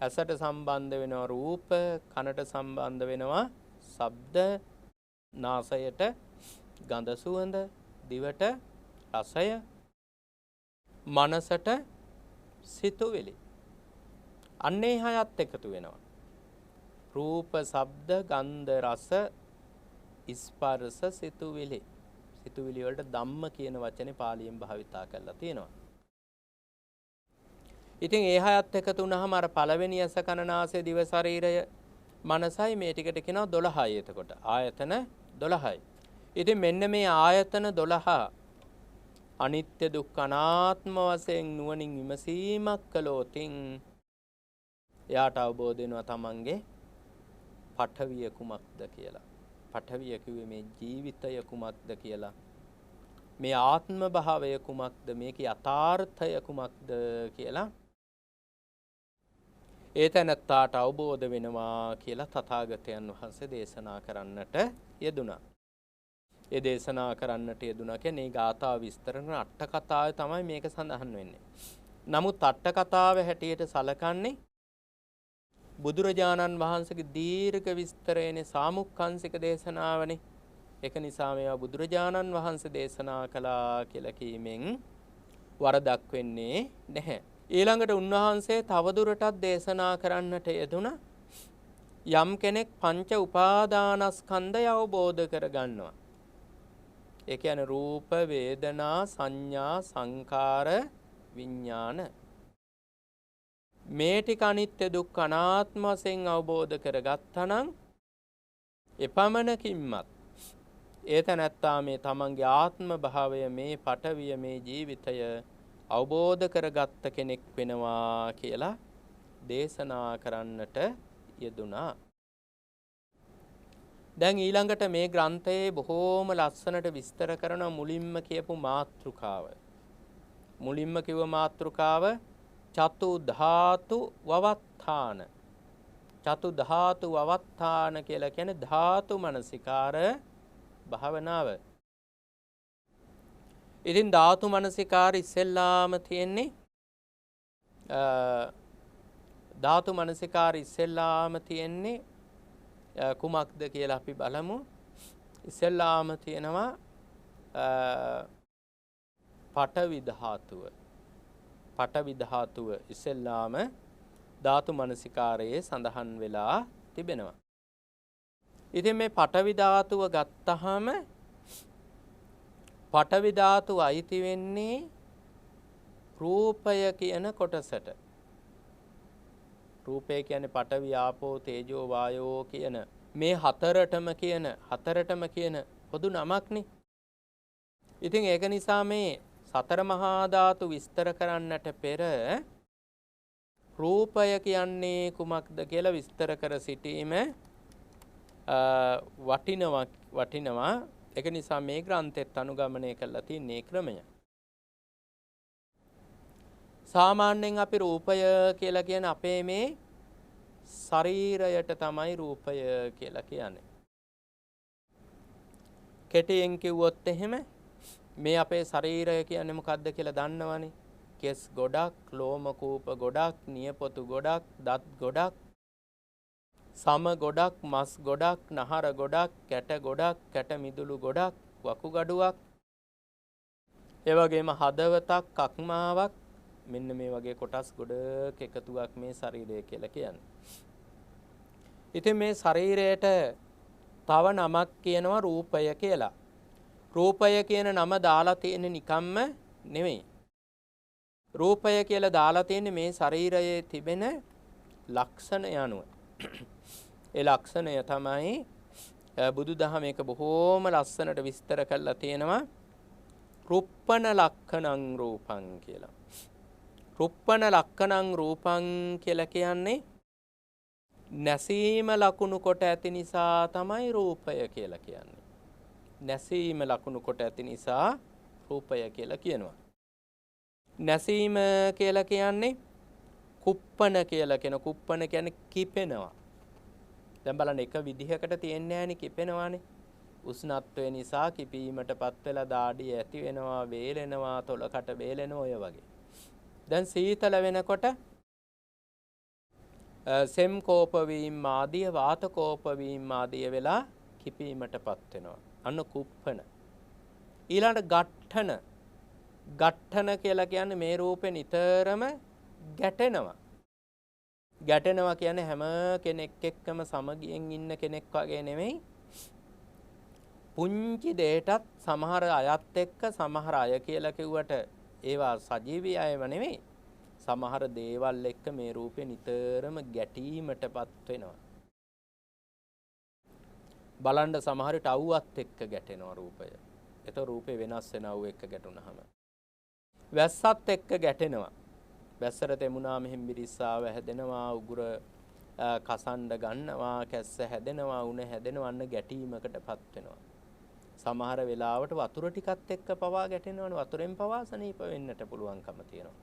ඇසට සම්බන්ධ වෙනවා රූප, කනට සම්බන්ධ වෙනවා ශබ්ද, නාසයට ගඳ සුවඳ, දිවට රසය, මනසට සිතුවිලි. අන්නේ 6ත් එකතු වෙනවා. රූප, ශබ්ද, ගන්ධ, රස, ස්පර්ශ, සිතුවිලි. සිතුවිලි වලට ධම්ම කියන වචනේ පාලියෙන් භාවිතා කරලා තියෙනවා. ඉතින් ඒ 6ත් එකතු වුණාම අර පළවෙනි ඇස, කන, නාසය, දිව, ශරීරය, මනසයි මේ ටිකට කියනවා 12යි. එතකොට ආයතන 12යි. ඉතින් මෙන්න මේ ආයතන 12 අනිත්‍ය දුක්ඛ අනාත්ම වශයෙන් නුවණින් විමසීමක් කළොතින් එයාට අවබෝධ වෙනවා තමන්ගේ පඨවිය කුමක්ද කියලා. පඨවිය කිව්වේ මේ ජීවිතය කුමක්ද කියලා. මේ ආත්ම භාවය කුමක්ද, මේකේ යථාර්ථය කුමක්ද කියලා ඒතනත්තාට අවබෝධ වෙනවා කියලා තථාගතයන් වහන්සේ දේශනා කරන්නට යෙදුණා. ඒ දේශනා කරන්නට යෙදුණා කියන්නේ ගාථා විස්තර කරන අට කතාවේ තමයි මේක සඳහන් වෙන්නේ. නමුත් අට කතාව හැටියට සලකන්නේ බුදුරජාණන් වහන්සේගේ දීර්ඝ විස්තරයනේ සාමුක්ඛංශික දේශනාවනේ. ඒක නිසා මේවා බුදුරජාණන් වහන්සේ දේශනා කළා කියලා කීමෙන් වරදක් වෙන්නේ නැහැ. ඊළඟට උන්වහන්සේ තවදුරටත් දේශනා කරන්නට යෙදුණා යම් කෙනෙක් පංච උපාදානස්කන්ධය අවබෝධ කරගන්නවා. ඒ කියන්නේ රූප, වේදනා, සංඥා, සංකාර, විඥාන. මේ ටික අනිත්‍ය දුක්ඛ අනාත්ම වශයෙන් අවබෝධ කරගත්තා නම් එපමණකින්මත් ඒතනත්තා මේ තමන්ගේ ආත්ම භාවය, මේ පඨවිය, මේ ජීවිතය අවබෝධ කරගත්ත කෙනෙක් වෙනවා කියලා දේශනා කරන්නට යෙදුනා. දැන් ඊළඟට මේ ග්‍රන්ථයේ බොහෝම ලස්සනට විස්තර කරන මුලින්ම කියපු මාතෘකාව. මුලින්ම කිව්ව මාතෘකාව චතු ධාතු වවත්තාන. චතු ධාතු වවත්තාන කියලා කියන්නේ ධාතු මනසිකාර භාවනාව. ඉතින් ධාතු මනසිකාර ඉස්සෙල්ලාම තියෙන්නේ ධාතු මනසිකාර ඉස්සෙල්ලාම තියෙන්නේ කුමක්ද කියලා අපි බලමු. ඉස්සෙල්ලාම තියෙනවා පඨවි ධාතුව. පඨවි ධාතුව ඉස්සෙල්ලාම ධාතු මනසිකාරයේ සඳහන් වෙලා තිබෙනවා. ඉතින් මේ පඨවි ධාතුව ගත්තහම පඨවි ධාතුව අයිති වෙන්නේ රූපය කියන කොටසට. රූපය කියන්නේ පඨවි ආපෝ තේජෝ වායෝ කියන මේ හතරටම කියන පොදු නමක්නේ. ඉතින් ඒක නිසා මේ සතර මහා ධාතු විස්තර කරන්නට පෙර රූපය කියන්නේ කුමක්ද කියලා විස්තර කර සිටීම වටිනවා. ඒක නිසා මේ ග්‍රන්ථෙත් අනුගමනය කරලා තියෙන ක්‍රමය. සාමාන්‍යයෙන් අපි රූපය කියලා කියන අපේ මේ ශරීරයට තමයි රූපය කියලා කියන්නේ. කෙටියෙන් කිව්වොත් එහෙම මේ අපේ ශරීරය කියන්නේ මොකක්ද කියලා දන්නවනේ. කෙස් ගොඩක්, ලෝම කූප ගොඩක්, නියපොතු ගොඩක්, දත් ගොඩක්, සම ගොඩක්, මස් ගොඩක්, නහර ගොඩක්, කැට ගොඩක්, කැට මිදුළු ගොඩක්, වකුගඩුවක්, ඒ වගේම හදවතක්, කක්මාවක්, මෙන්න මේ වගේ කොටස් ගොඩක එකතුවක් මේ ශරීරය කියලා කියන්නේ. ඉතින් මේ ශරීරයට තව නමක් කියනවා රූපය කියලා. රූපය කියන නම දාලා තියෙන්නේ නිකම්ම නෙමෙයි. රූපය කියලා දාලා තියෙන්නේ මේ ශරීරයේ තිබෙන ලක්ෂණ යනුව. ඒ ලක්ෂණය තමයි බුදුදහම එක බොහෝම ලස්සනට විස්තර කරලා තියෙනවා. රුප්පන ලක්ඛණං රූපං කියලා. රුප්පන ලක්ඛණං රූපං කියලා කියන්නේ නැසීම ලකුණු කොට ඇති නිසා තමයි රූපය කියලා කියන්නේ. නැසීම ලකුණු කොට ඇති නිසා රූපය කියලා කියනවා. නැසීම කියලා කියන්නේ කුප්පන කියලා කියන. කුප්පන කියන්නේ කිපෙනවා. දැන් බලන්න එක විදිහකට තියෙන්නේ නැහැනේ කිපෙනවානේ. උෂ්ණත්වය නිසා කිපීමටපත් වෙලා දාඩිය ඇති වෙනවා, වේලෙනවා, තොලකට වේලෙනවා ඔය වගේ. දැන් සීතල වෙනකොට සෙම් කෝප වීම ආදී වාත කෝප වීම ආදී වෙලා කිපීමටපත් වෙනවා. අන්න කුප්පන. ඊළඟට ගට්ඨන. ගට්ඨන කියලා කියන්නේ මේ රූපේ නිතරම ගැටෙනවා. ගැටෙනවා කියන්නේ හැම කෙනෙක් එක්කම සමගියෙන් ඉන්න කෙනෙක් වගේ නෙමෙයි. පුංචි දෙයටත් සමහර අයත් එක්ක සමහර අය කියලා කිව්වට ඒවා සජීවී අයව නෙමෙයි. සමහර දේවල් එක්ක මේ රූපේ නිතරම ගැටීමටපත් වෙනවා. බලන්න සමහර ටව්වත් එක්ක ගැටෙනවා රූපය. ඒතකොට රූපේ වෙනස් වෙනව එක්ක ගැටුනහම. වැස්සත් එක්ක ගැටෙනවා. වැස්සට තෙමුණා මෙහෙම මිරිස්සාව හැදෙනවා, උගුර කසණ්ඩ ගන්නවා, කැස්ස හැදෙනවා, උණ හැදෙනවා, අන්න ගැටීමකටපත් වෙනවා. සමහර වෙලාවට වතුර ටිකත් එක්ක පවා ගැටෙනවනේ. වතුරෙන් පවා සනීප වෙන්නට පුළුවන්කම තියෙනවා.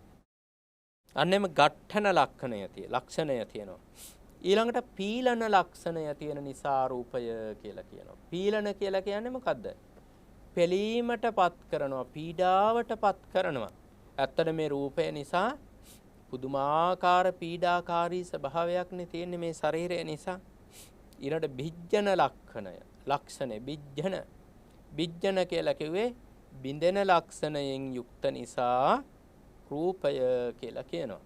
අන්නෙම ගට්ඨන ලක්ෂණය තියෙනවා. ඊළඟට පීලන ලක්ෂණය තියෙන නිසා රූපය කියලා කියනවා. පීලන කියලා කියන්නේ මොකද්ද? පෙලීමටපත් කරනවා, පීඩාවටපත් කරනවා. ඇත්තට මේ රූපය නිසා පුදුමාකාර පීඩාකාරී ස්වභාවයක්නේ තියෙන්නේ මේ ශරීරය නිසා. ඊළඟට බිජ්ජන ලක්ෂණය බිජ්ජන කියලා කිව්වේ බිඳෙන ලක්ෂණයෙන් යුක්ත නිසා රූපය කියලා කියනවා.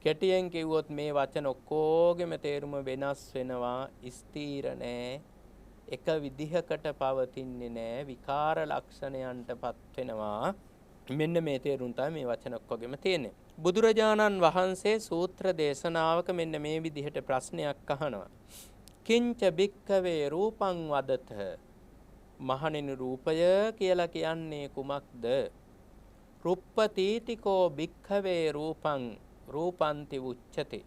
කෙටියෙන් කිව්වොත් මේ වචන ඔක්කොගෙම තේරුම වෙනස් වෙනවා. ස්ථීර නෑ. එක විදිහකට පවතින්නේ නෑ. විකාර ලක්ෂණයන්ටපත් වෙනවා. මෙන්න මේ තේරුම් තමයි මේ වචන ඔක්කොගෙම තියෙන්නේ. බුදුරජාණන් වහන්සේ සූත්‍ර දේශනාවක මෙන්න මේ විදිහට ප්‍රශ්නයක් අහනවා. කිංච භික්ඛවේ රූපං වදත. මහණෙනි රූපය කියලා කියන්නේ කුමක්ද? රුප්පතීතිකෝ භික්ඛවේ රූපං රූපන්ති උච්චති.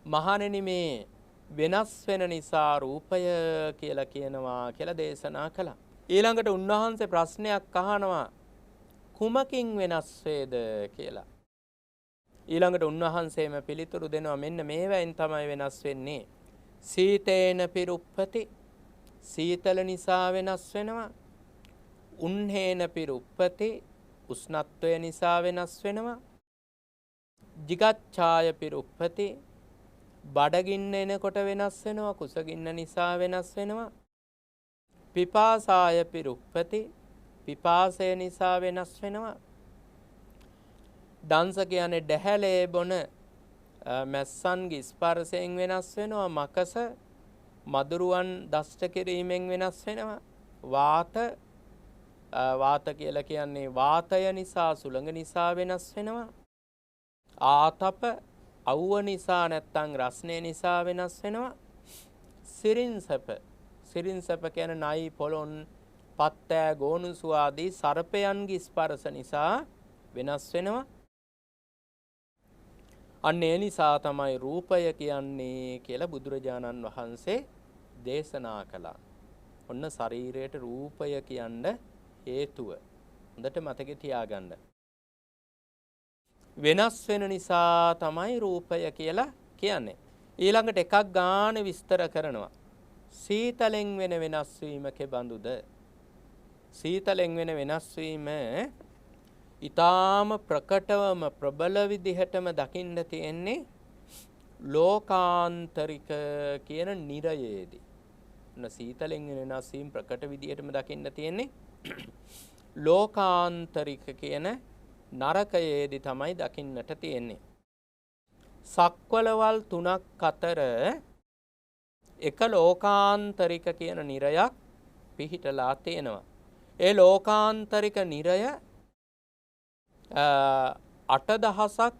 මහණෙනි මේ වෙනස් වෙන නිසා රූපය කියලා කියනවා කියලා දේශනා කළා. ඊළඟට උන්වහන්සේ ප්‍රශ්නයක් අහනවා කුමකින් වෙනස් වේද කියලා. ඊළඟට උන්වහන්සේම පිළිතුරු දෙනවා මෙන්න මේවෙන් තමයි වෙනස් වෙන්නේ. සීතේන පිරුප්පති සීතල නිසා වෙනස් වෙනවා. උන්හේන පිරුප්පති උෂ්ණත්වය නිසා වෙනස් වෙනවා. jigacchāya පිරුප්පති බඩගින්න එනකොට වෙනස් වෙනවා. කුසගින්න නිසා වෙනස් වෙනවා. පිපාසාය පිරුප්පති පිපාසය නිසා වෙනස් වෙනවා. දංශ කියන්නේ දැහැලේ බොන මැස්සන්ගේ ස්පර්ශයෙන් වෙනස් වෙනවා. මකස මදුරුවන් දෂ්ට කිරීමෙන් වෙනස් වෙනවා. වාත කියලා කියන්නේ වාතය නිසා සුළඟ නිසා වෙනස් වෙනවා. ආතප අවුව නිසා නැත්තම් රස්නේ නිසා වෙනස් වෙනවා. සිරින්සප කියන නයි පොළොන් පත්තෑ ගෝනුසු ආදී සර්පයන්ගේ ස්පර්ශ නිසා වෙනස් වෙනවා. අන්න ඒ නිසා තමයි රූපය කියන්නේ කියලා බුදුරජාණන් වහන්සේ දේශනා කළා. ඔන්න ශරීරයට රූපය කියන්න හේතුව. හොඳට මතකේ තියාගන්න. වෙනස් වෙන නිසා තමයි රූපය කියලා කියන්නේ. ඊළඟට එකක් ගාන විස්තර කරනවා. සීතලෙන් වෙන වෙනස් වීම කෙබඳුද? සීතලෙන් වෙන වෙනස් වීම ඊටාම ප්‍රකටවම ප්‍රබල විදිහටම දකින්න තියෙන්නේ ලෝකාන්තරික කියන නිරයේදී. සීතලෙන් වෙන වෙනස් වීම ප්‍රකට විදිහටම දකින්න තියෙන්නේ ලෝකාන්තරික කියන නරකයේදී තමයි දකින්නට තියෙන්නේ. සක්වලවල් 3ක් අතර එක ලෝකාන්තරික කියන නිරයක් පිහිටලා තියෙනවා. ඒ ලෝකාන්තරික නිරය 8000ක්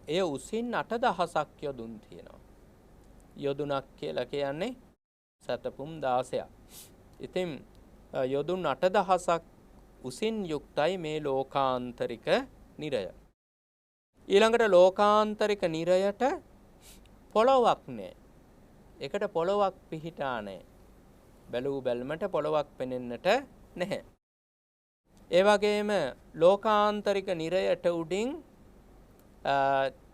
ඒ උසින් 8000ක් යොදුන් තියෙනවා. යොදුනක් කියලා කියන්නේ සතපුම් 16ක්. ඉතින් යොදුන් 8000ක් උසින් යුක්තයි මේ ලෝකාන්තරික නිරය. ඊළඟට ලෝකාන්තරික නිරයට පොළොවක් නැහැ. ඒකට පොළොවක් පිහිටා නැහැ. බැලූ බැල්මට පොළොවක් පෙනෙන්නට නැහැ. ඒ වගේම ලෝකාන්තරික නිරයට උඩින්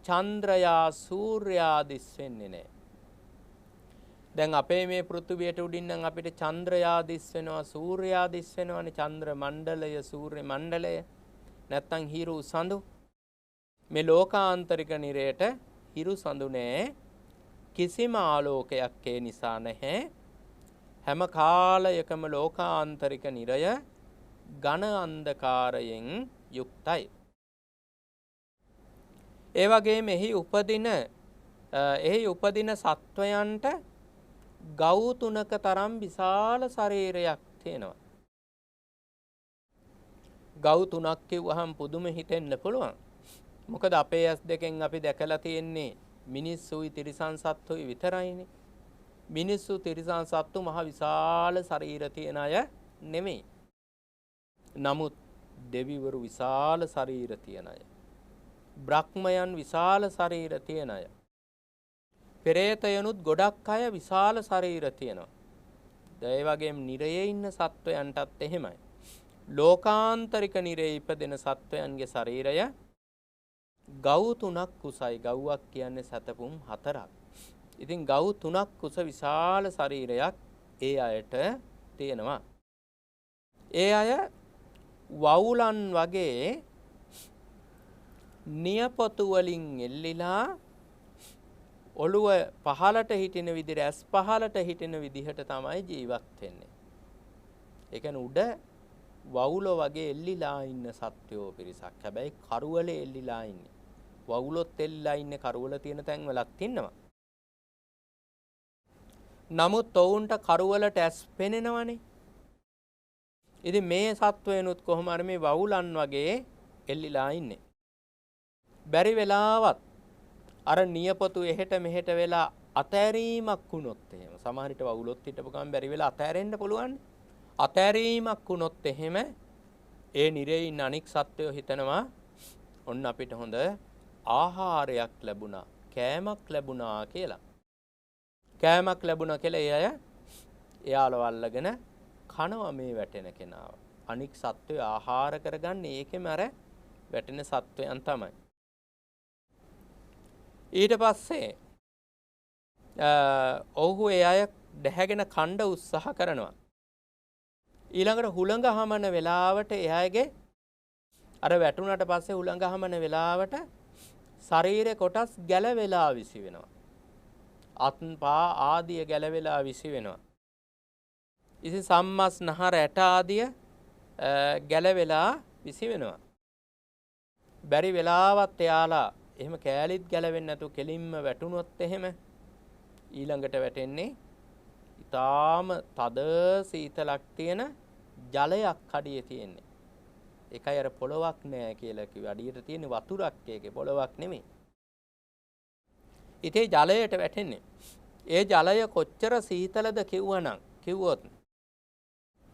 චන්ද්‍රයා සූර්යා දිස් වෙන්නේ නැහැ. දැන් අපේ මේ පෘථිවියට උඩින් නම් අපිට චන්ද්‍රයා දිස් වෙනවා සූර්යා දිස් වෙනවානේ. චන්ද්‍ර මණ්ඩලය සූර්ය මණ්ඩලය නැත්තම් හිරු සඳු. මේ ලෝකාන්තරික නිරයට හිරු සඳු නැහැ. කිසිම ආලෝකයක් ඒ නිසා නැහැ. හැම කාලයකම ලෝකාන්තරික නිරය ඝන අන්ධකාරයෙන් යුක්තයි. ඒ වගේම එහි උපදින සත්වයන්ට ගව් 3ක තරම් විශාල ශරීරයක් තියෙනවා. ගව් 3ක් කිව්වහම පුදුම හිතෙන්න පුළුවන්. මොකද අපේ ඇස් දෙකෙන් අපි දැකලා තියෙන්නේ මිනිස්සුයි තිරිසන් සත්තුයි විතරයිනේ. මිනිස්සු තිරිසන් සත්තු මහ විශාල ශරීර තියෙන අය නෙමෙයි. නමුත් දෙවිවරු විශාල ශරීර තියෙන අය. බ්‍රහ්මයන් විශාල ශරීර තියෙන අය. පෙරේතයනුත් ගොඩක් අය විශාල ශරීර තියෙනවා. ඒ වගේම නිරයේ ඉන්න සත්වයන්ටත් එහෙමයි. ලෝකාන්තරික නිරයේ ඉපදෙන සත්වයන්ගේ ශරීරය ගව් 3ක් කුසයි. ගව්වක් කියන්නේ සතපුම් 4ක්. ඉතින් ගව් 3ක් කුස විශාල ශරීරයක් ඒ අයට තියෙනවා. ඒ අය වවුලන් වගේ නියපොතු වලින් එල්ලිලා ඔළුව පහලට හිටින විදිහට ඇස් පහලට හිටින විදිහට තමයි ජීවත් වෙන්නේ. ඒ කියන්නේ උඩ වවුල වගේ එල්ලිලා ඉන්න සත්වෝ පිරිසක්. හැබැයි කරුවලේ එල්ලිලා ඉන්නේ. වවුලොත් එල්ලිලා ඉන්නේ කරුවල තියෙන තැන් වලත් ඉන්නවා. නමුත් ඔවුන්ට කරුවලට ඇස් පෙනෙනවනේ. ඉතින් මේ සත්වයනුත් කොහොම හරි මේ වවුලන් වගේ එල්ලිලා ඉන්නේ. බැරි වෙලාවත් අර නියපොතු එහෙට මෙහෙට වෙලා අතෑරීමක් වුණොත් එහෙම සමහර විට වවුලොත් හිටපු ගමන් බැරි වෙලා අතෑරෙන්න පුළුවන්. අතෑරීමක් වුණොත් එහෙම ඒ නිරේ ඉන්න අනික් සත්වයෝ හිතනවා ඔන්න අපිට හොඳ ආහාරයක් ලැබුණා, කෑමක් ලැබුණා කියලා. කෑමක් ලැබුණා කියලා ඒ අය එයාලව අල්ලගෙන කනවා මේ වැටෙන කෙනාව. අනික් සත්වයෝ ආහාර කරගන්නේ ඒකෙම අර වැටෙන සත්වයන් තමයි. ඊට පස්සේ ඔහු ඒ අය දැහැගෙන කණ්ඩ උත්සාහ කරනවා. ඊළඟට හුළඟ හමන වෙලාවට එයාගේ අර වැටුණට පස්සේ හුළඟ හමන වෙලාවට ශරීරේ කොටස් ගැලවෙලා විසි වෙනවා. අත් පා ආදිය ගැලවෙලා විසි වෙනවා. ඉතින් සම්මස් නහර ඇට ආදිය ගැලවෙලා විසි වෙනවා. බැරි වෙලාවත් එයාලා එහෙම කෑලිත් ගැලවෙන්නේ නැතුව කෙලින්ම වැටුණොත් එහෙම ඊළඟට වැටෙන්නේ ඊටාම තද සීතලක් තියෙන ජලයක් අඩියේ තියෙන්නේ. ඒකයි අර පොළොවක් නෑ කියලා කිව්වේ. අඩියට තියෙන වතුරක් ඒකේ, පොළොවක් නෙමෙයි. ඉතින් ජලයට වැටෙන්නේ. ඒ ජලය කොච්චර සීතලද කිව්වොත්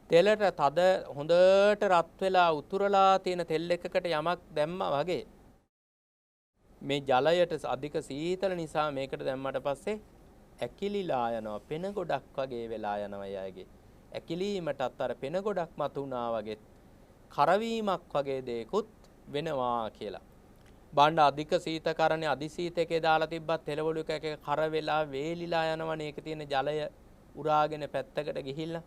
තෙලට තද හොඳට රත් වෙලා උතුරලා තියෙන තෙල් එකකට යමක් දැම්මා වගේ මේ ජලයට අධික සීතල නිසා මේකට දැම්මට පස්සේ ඇකිලිලා යනවා. පෙන ගොඩක් වගේ වෙලා යනවා යාගේ. ඇකිලීමටත් අර පෙන ගොඩක් මතුණා වගේ කරවීමක් වගේ දෙයක්ුත් වෙනවා කියලා. බණ්ඩ අධික සීතකරණේ අධි සීතකේ දාලා තිබ්බත් තෙලවලු එක කර වෙලා වේලිලා යනවනේ. ඒක තියෙන ජලය උරාගෙන පැත්තකට ගිහිල්ලා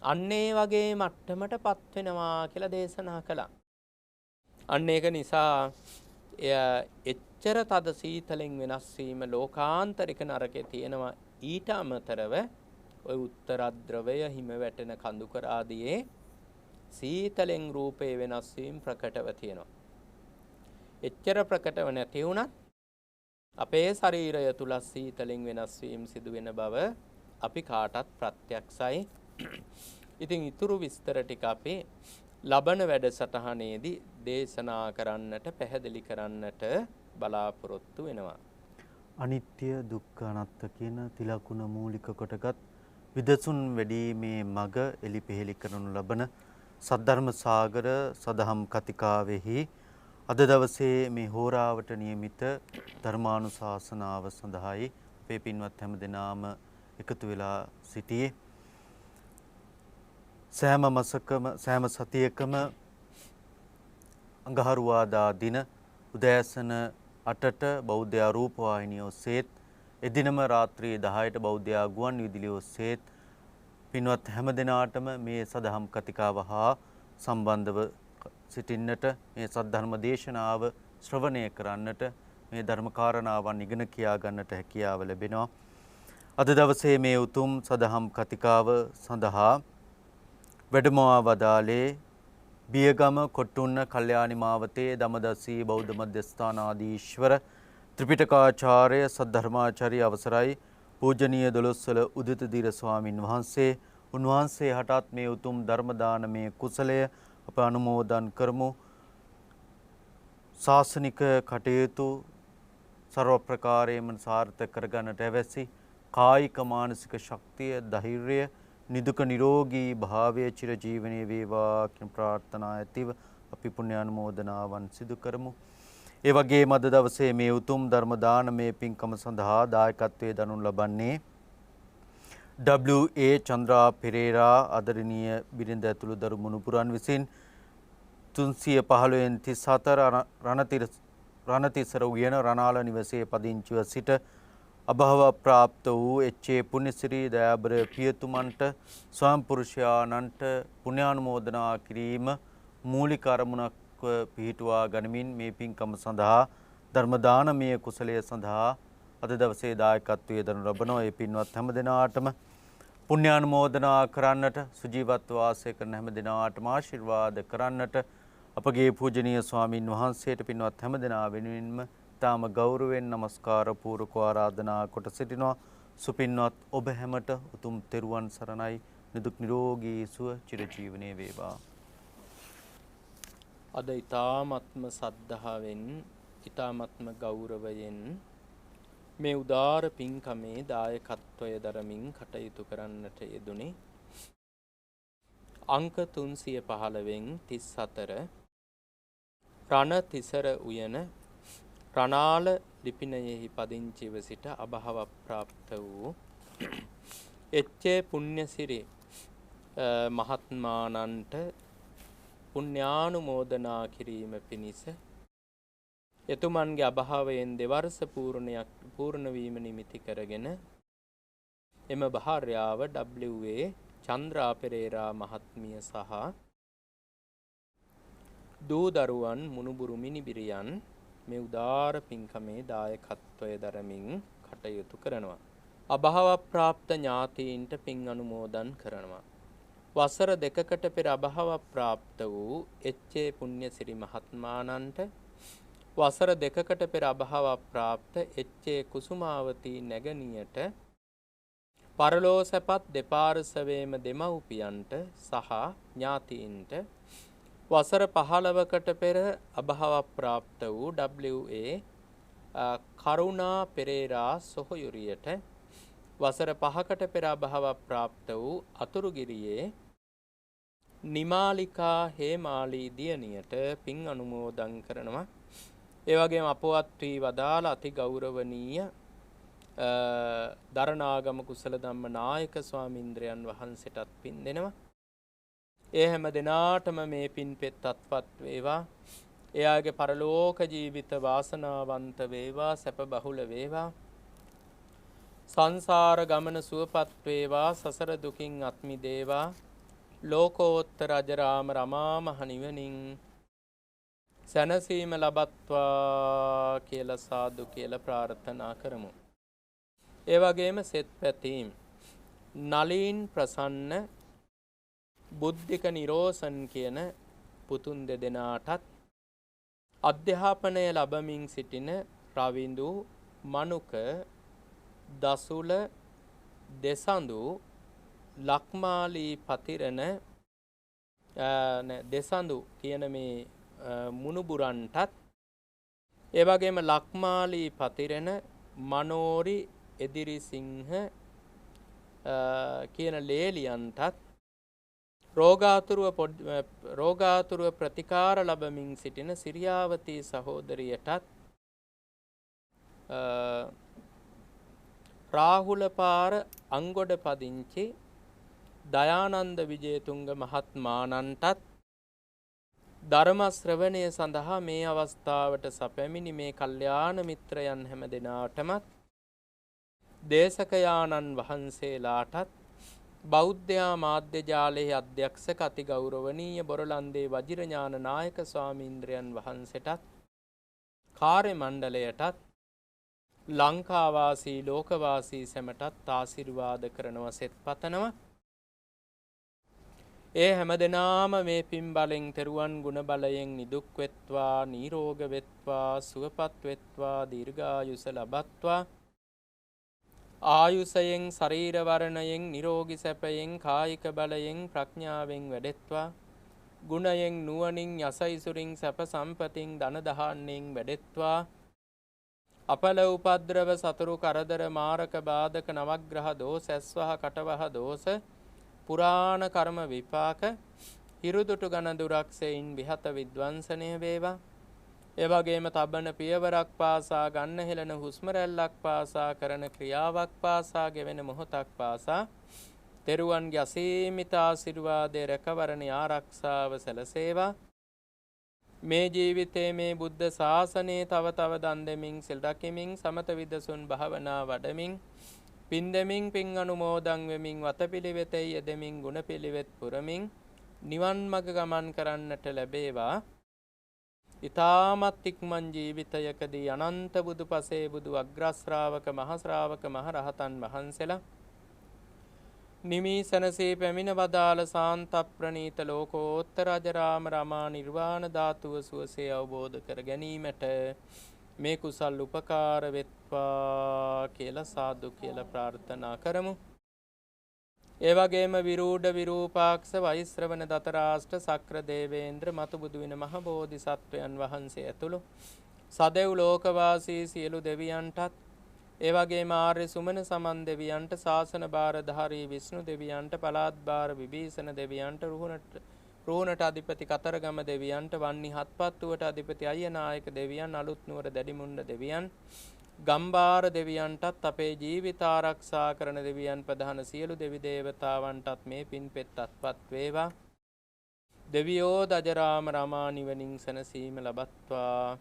අන්න ඒ වගේ මට්ටමටපත් වෙනවා කියලා දේශනා කළා. අන්න ඒක නිසා එච්චර තද සීතලෙන් වෙනස් වීම ලෝකාන්තරික නරකේ තියෙනවා. ඊට අමතරව ඔය උත්තරද්‍රවය හිම වැටෙන කඳුකර ආදියේ සීතලෙන් රූපේ වෙනස් වීම ප්‍රකටව තියෙනවා. එච්චර ප්‍රකටව නැති වුණත් අපේ ශරීරය තුල සීතලෙන් වෙනස් වීම සිදු වෙන බව අපි කාටත් ප්‍රත්‍යක්ෂයි. ඉතින් ඊතුරු විස්තර ටික අපි ලබන වැඩසටහනේදී දේශනා කරන්නට, පැහැදිලි කරන්නට බලාපොරොත්තු වෙනවා. අනිත්‍ය, දුක්ඛ, අනාත්ම කියන තිලකුණ මූලික කොටගත් විදසුන් වැඩිීමේ මඟ එලිපෙහෙලි කරනු ලබන සද්ධර්ම සාගර සදහම් කතිකාවෙහි අද දවසේ මේ හෝරාවට නියමිත ධර්මානුශාසනාව සඳහායි අපේ පින්වත් හැම දෙනාම එකතු වෙලා සිටියේ. සෑම මාසකම සෑම සතියකම අඟහරුවාදා දින උදෑසන 8ට බෞද්ධ රූප වාහිනිය ඔස්සේත් එදිනම රාත්‍රී 10ට බෞද්ධ ගුවන් විදුලිය ඔස්සේත් පින්වත් හැම දිනාටම මේ සදහම් කතිකාව හා සම්බන්ධව සිටින්නට, මේ සද්ධර්ම දේශනාව ශ්‍රවණය කරන්නට, මේ ධර්ම කාරණාවන් ඉගෙන කියා ගන්නට හැකියාව ලැබෙනවා. අද දවසේ මේ උතුම් සදහම් කතිකාව සඳහා වැඩමවා වදාලේ බියගම කොට්ටුන්න කල්යාණි මාවතේ දමදස්සී බෞද්ධ මධ්‍යස්ථානාධීශ්වර ත්‍රිපිටකාචාර්ය සද්ධර්මාචාර්ය අවසරයි පූජනීය දොළොස්වල උදිත දීර ස්වාමින් වහන්සේ. උන්වහන්සේ හටත් මේ උතුම් ධර්ම දානමය කුසලය අප අනුමෝදන් කරමු. ශාසනික කටයුතු ਸਰව ප්‍රකාරයෙන්ම සාර්ථක කරගන්නට අවැසි කායික මානසික ශක්තිය, ධෛර්යය, නිදුක නිරෝගී භාවය චිරජීවනයේ වේවා කියන ප්‍රාර්ථනා ඇතිව අපි පුණ්‍ය අනුමෝදනාවන් සිදු කරමු. ඒ වගේම අද දවසේ මේ උතුම් ධර්ම දානමය පින්කම සඳහා දායකත්වයේ දනු ලබන්නේ W.A. චන්ද්‍රා පෙරේරා ආදරණීය බිරිඳ ඇතුළු දරු මුණුපුරන් විසින් 315 34 රණතිසර උයන රණාල නිවසේ පදිංචිව සිට අභව ප්‍රාප්ත වූ එච්.ඒ. පුණ්‍යසිරි දයාබර පියතුමන්ට ස්වයං පුරුෂයාණන්ට පුණ්‍යානුමෝදනා කිරීම මූලික අරමුණක්ව පිහිටුවා ගනිමින් මේ පින්කම සඳහා ධර්ම දානමය කුසලය සඳහා අද දවසේ දායකත්වයේ දනු ලබන ඒ පින්වත් හැම දෙනාටම පුණ්‍යානුමෝදනා කරන්නට, සුජීවත්ව වාසය කරන හැම දෙනාටම ආශිර්වාද කරන්නට අපගේ පූජනීය ස්වාමින් වහන්සේට පින්වත් හැම දෙනා වෙනුවෙන්ම තාම ගෞරවයෙන් নমස්කාර පූර්වක ආරාධනා කොට සිටිනවා. සුපින්වත් ඔබ හැමට උතුම් තෙරුවන් සරණයි. නිදුක් නිරෝගී සුව චිරජීවනයේ වේවා. අද ඊ타ත්ම සද්ධාවෙන්, ඊ타ත්ම ගෞරවයෙන් මේ උදාර පින්කමේ දායකත්වය දරමින් කටයුතු කරන්නට යෙදුනේ අංක 315න් 34 රණ තිසර උයන රණාල ලිපිනයෙහි පදිංචිව සිට අභව ප්‍රාප්ත වූ එච්චේ පුණ්‍යසිරි මහත්මානන්ට පුණ්‍යානුමෝදනා කිරීම පිණිස එතුමන්ගේ අභාවයෙන් දෙවර්ෂ පූර්ණ වීම නිමිති කරගෙන එම භාර්යාව W.A. චන්ද්‍රා පෙරේරා මහත්මිය සහ දූ දරුවන් මුණුබුරු මිනිබිරියන් මේ උදාර පින්කමේ දායකත්වය දරමින් කටයුතු කරනවා. අභාව ප්‍රාප්ත ඥාතීන්ට පින් අනුමෝදන් කරනවා. වසර 2කට පෙර අභාව ප්‍රාප්ත වූ එච්.ඒ. පුණ්‍යසිරි මහත්මානන්ට වසර 2කට පෙර අභාව ප්‍රාප්ත එච්.ඒ. කුසුමාවතී නැගණියට පරලෝ සැපත් දෙපාර්ශවයේම දෙමව්පියන්ට සහ ඥාතීන්ට වසර 15කට පෙර අභාව ප්‍රාප්ත වූ W.A. කරුණා පෙරේරා සොහොයුරියට වසර 5කට පෙර අභාව ප්‍රාප්ත වූ අතුරුගිරියේ නිමාලිකා හේමාලී දියණියට පින් අනුමෝදන් කරනවා. ඒ වගේම අපවත් වී වදාළ අති ගෞරවනීය දරණාගම කුසල ධම්ම නායක ස්වාමීන්ද්‍රයන් වහන්සේටත් පින් දෙනවා. ඒ හැම දිනාටම මේ පින් පෙත් අත්පත් වේවා. එයාගේ පරලෝක ජීවිත වාසනාවන්ත වේවා, සැප බහුල වේවා. සංසාර ගමන සුවපත් වේවා, සසර දුකින් අත් මිදේවා. ලෝකෝත්තර අජරාම රමා මහ නිවනින් සැනසීම ලබත්වා කියලා සාදු කියලා ප්‍රාර්ථනා කරමු. ඒ වගේම සෙත් පැතීම් නලින් ප්‍රසන්න බුද්ධික නිරෝසන් කියන පුතුන් දෙදෙනාටත් අධ්‍යාපනය ලබමින් සිටින රවිඳු මනුක දසුල දෙසඳු ලක්මාලී පතිරණ දෙසඳු කියන මේ මුණුබුරන්ටත් ඒ වගේම ලක්මාලී පතිරණ මනෝරි එදිරිසිංහ කියන ලේලියන්ටත් රෝගාතුරුව ප්‍රතිකාර ලබමින් සිටින සිරියාවතී සහෝදරියටත් රාහුලපාර අංගොඩ පදිංචි දයානන්ද විජේතුංග මහත්මානන්ටත් ධර්ම ශ්‍රවණය සඳහා මේ අවස්ථාවට සැපැමිණි මේ කල්යාණ මිත්‍රයන් හැම දෙනාටමත් දේශකයාණන් වහන්සේලාටත් බෞද්ධ මාධ්‍ය ජාලයේ අධ්‍යක්ෂක අති ගෞරවනීය බොරලන්දේ වජිරඥාන නායක ස්වාමීන්ද්‍රයන් වහන්සේටත් කාර්ය මණ්ඩලයටත් ලංකාවාසී ලෝකවාසී සැමටත් ආශිර්වාද කරනවා සෙත් පතනවා. ඒ හැමදෙනාම මේ පින් බලෙන් තෙරුවන් ගුණ බලයෙන් නිදුක් වෙත්වා, නිරෝග වෙත්වා, සුවපත් වෙත්වා, දීර්ඝායුෂ ලබත්වා. ආයුෂයෙන්, ශරීර වර්ණයෙන්, නිරෝගී සැපයෙන්, කායික බලයෙන්, ප්‍රඥාවෙන් වැඩෙත්වා. ගුණයෙන්, නුවණින්, යසයිසුරින්, සැප සම්පතින්, ධන දහාන්නෙන් වැඩෙත්වා. අපල උපද්‍රව සතුරු කරදර මාරක බාධක නවග්‍රහ දෝෂ ඇස්වහ කටවහ දෝෂ පුරාණ කර්ම විපාක හිරුදුටු ගණ දුරක්සෙයින් විහත විද්වංසනය වේවා. ඒ වගේම තබන පියවරක් පාසා, ගන්න හෙළන හුස්ම රැල්ලක් පාසා, කරන ක්‍රියාවක් පාසා, ගෙවෙන මොහොතක් පාසා තෙරුවන්ගේ අසීමිත ආශිර්වාදයේ රැකවරණ ආරක්ෂාව සැලසේවා. මේ ජීවිතයේ මේ බුද්ධ ශාසනයේ තව තව දන් දෙමින්, සිල් රැකෙමින්, සමත විදසුන් භාවනා වඩමින්, පින් දෙමින්, පින් අනුමෝදන් වෙමින්, වතපිළිවෙතේ යෙදෙමින්, ගුණපිළිවෙත් පුරමින් නිවන් මඟ ගමන් කරන්නට ලැබේවා. ඊ타මත් ඉක්මන් ජීවිතයකදී අනන්ත බුදු පසේ බුදු අග්‍රශ්‍රාවක මහ ශ්‍රාවක මහ රහතන් වහන්සේලා නිමී සනසේ පැමිණ වදාළ සාන්ත ප්‍රණීත ලෝකෝත්තර අජරාම රමා නිර්වාණ ධාතුව සුවසේ අවබෝධ කර ගැනීමට මේ කුසල් උපකාර වෙත්වා කියලා සාදු කියලා ප්‍රාර්ථනා කරමු. ඒ වගේම විරූඪ විරූපාක්ෂ වෛශ්‍රවණ දතරාෂ්ට සක්‍ර දේවේන්ද්‍ර මතු බුදු වෙන මහ බෝධිසත්වයන් වහන්සේ ඇතුළු සදෙව් ලෝකවාසී සියලු දෙවියන්ටත් ඒ වගේම ආර්ය සුමන සමන් දෙවියන්ට, ශාසන භාරධාරී විෂ්ණු දෙවියන්ට, පළාත් භාර විභීෂණ දෙවියන්ට, රුහුණට අධිපති කතරගම දෙවියන්ට, වන්නි හත්පත්තුවට අධිපති අයනායක දෙවියන්, අලුත් නුවර දැඩිමුණ්ඩ දෙවියන්, ගම්බාර දෙවියන්ටත්, අපේ ජීවිත ආරක්ෂා කරන දෙවියන් ප්‍රධාන සියලු දෙවි දේවතාවන්ටත් මේ පින්පෙත් අත්පත් වේවා. දෙවියෝ දජරාම රමා නිවනින් සැනසීම ලබත්වා.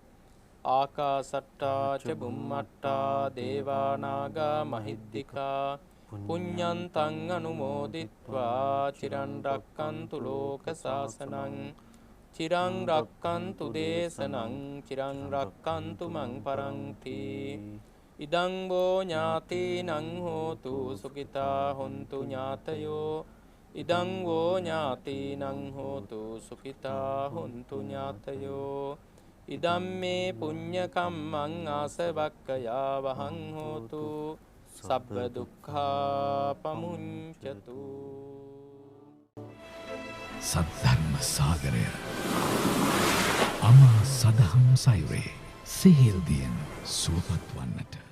ආකාසට්ටා ච බුම්මට්ටා දේවා නාග මහිද්దికා පුඤ්ඤන්තං අනුමෝදිත්වා චිරන් රක්칸තු ලෝක සාසනං චිරං රක්칸තු දේශනං චිරං රක්칸තු මං පරන්ති. ඉදං වෝ ඥාතිනං හෝතු සුඛිතා හොන්තු ඥාතයෝ. ඉදං වෝ ඥාතිනං හෝතු සුඛිතා හොන්තු ඥාතයෝ. ඉදම්මේ පුඤ්ඤ කම්මං ආසවක්ඛයා වහං හෝතු සබ්බ දුක්ඛා පමුඤ්චතු. සද්ධර්ම සාගරය අමා සදහම් සයුරේ සිහිල් දියෙන් සුවපත් වන්නට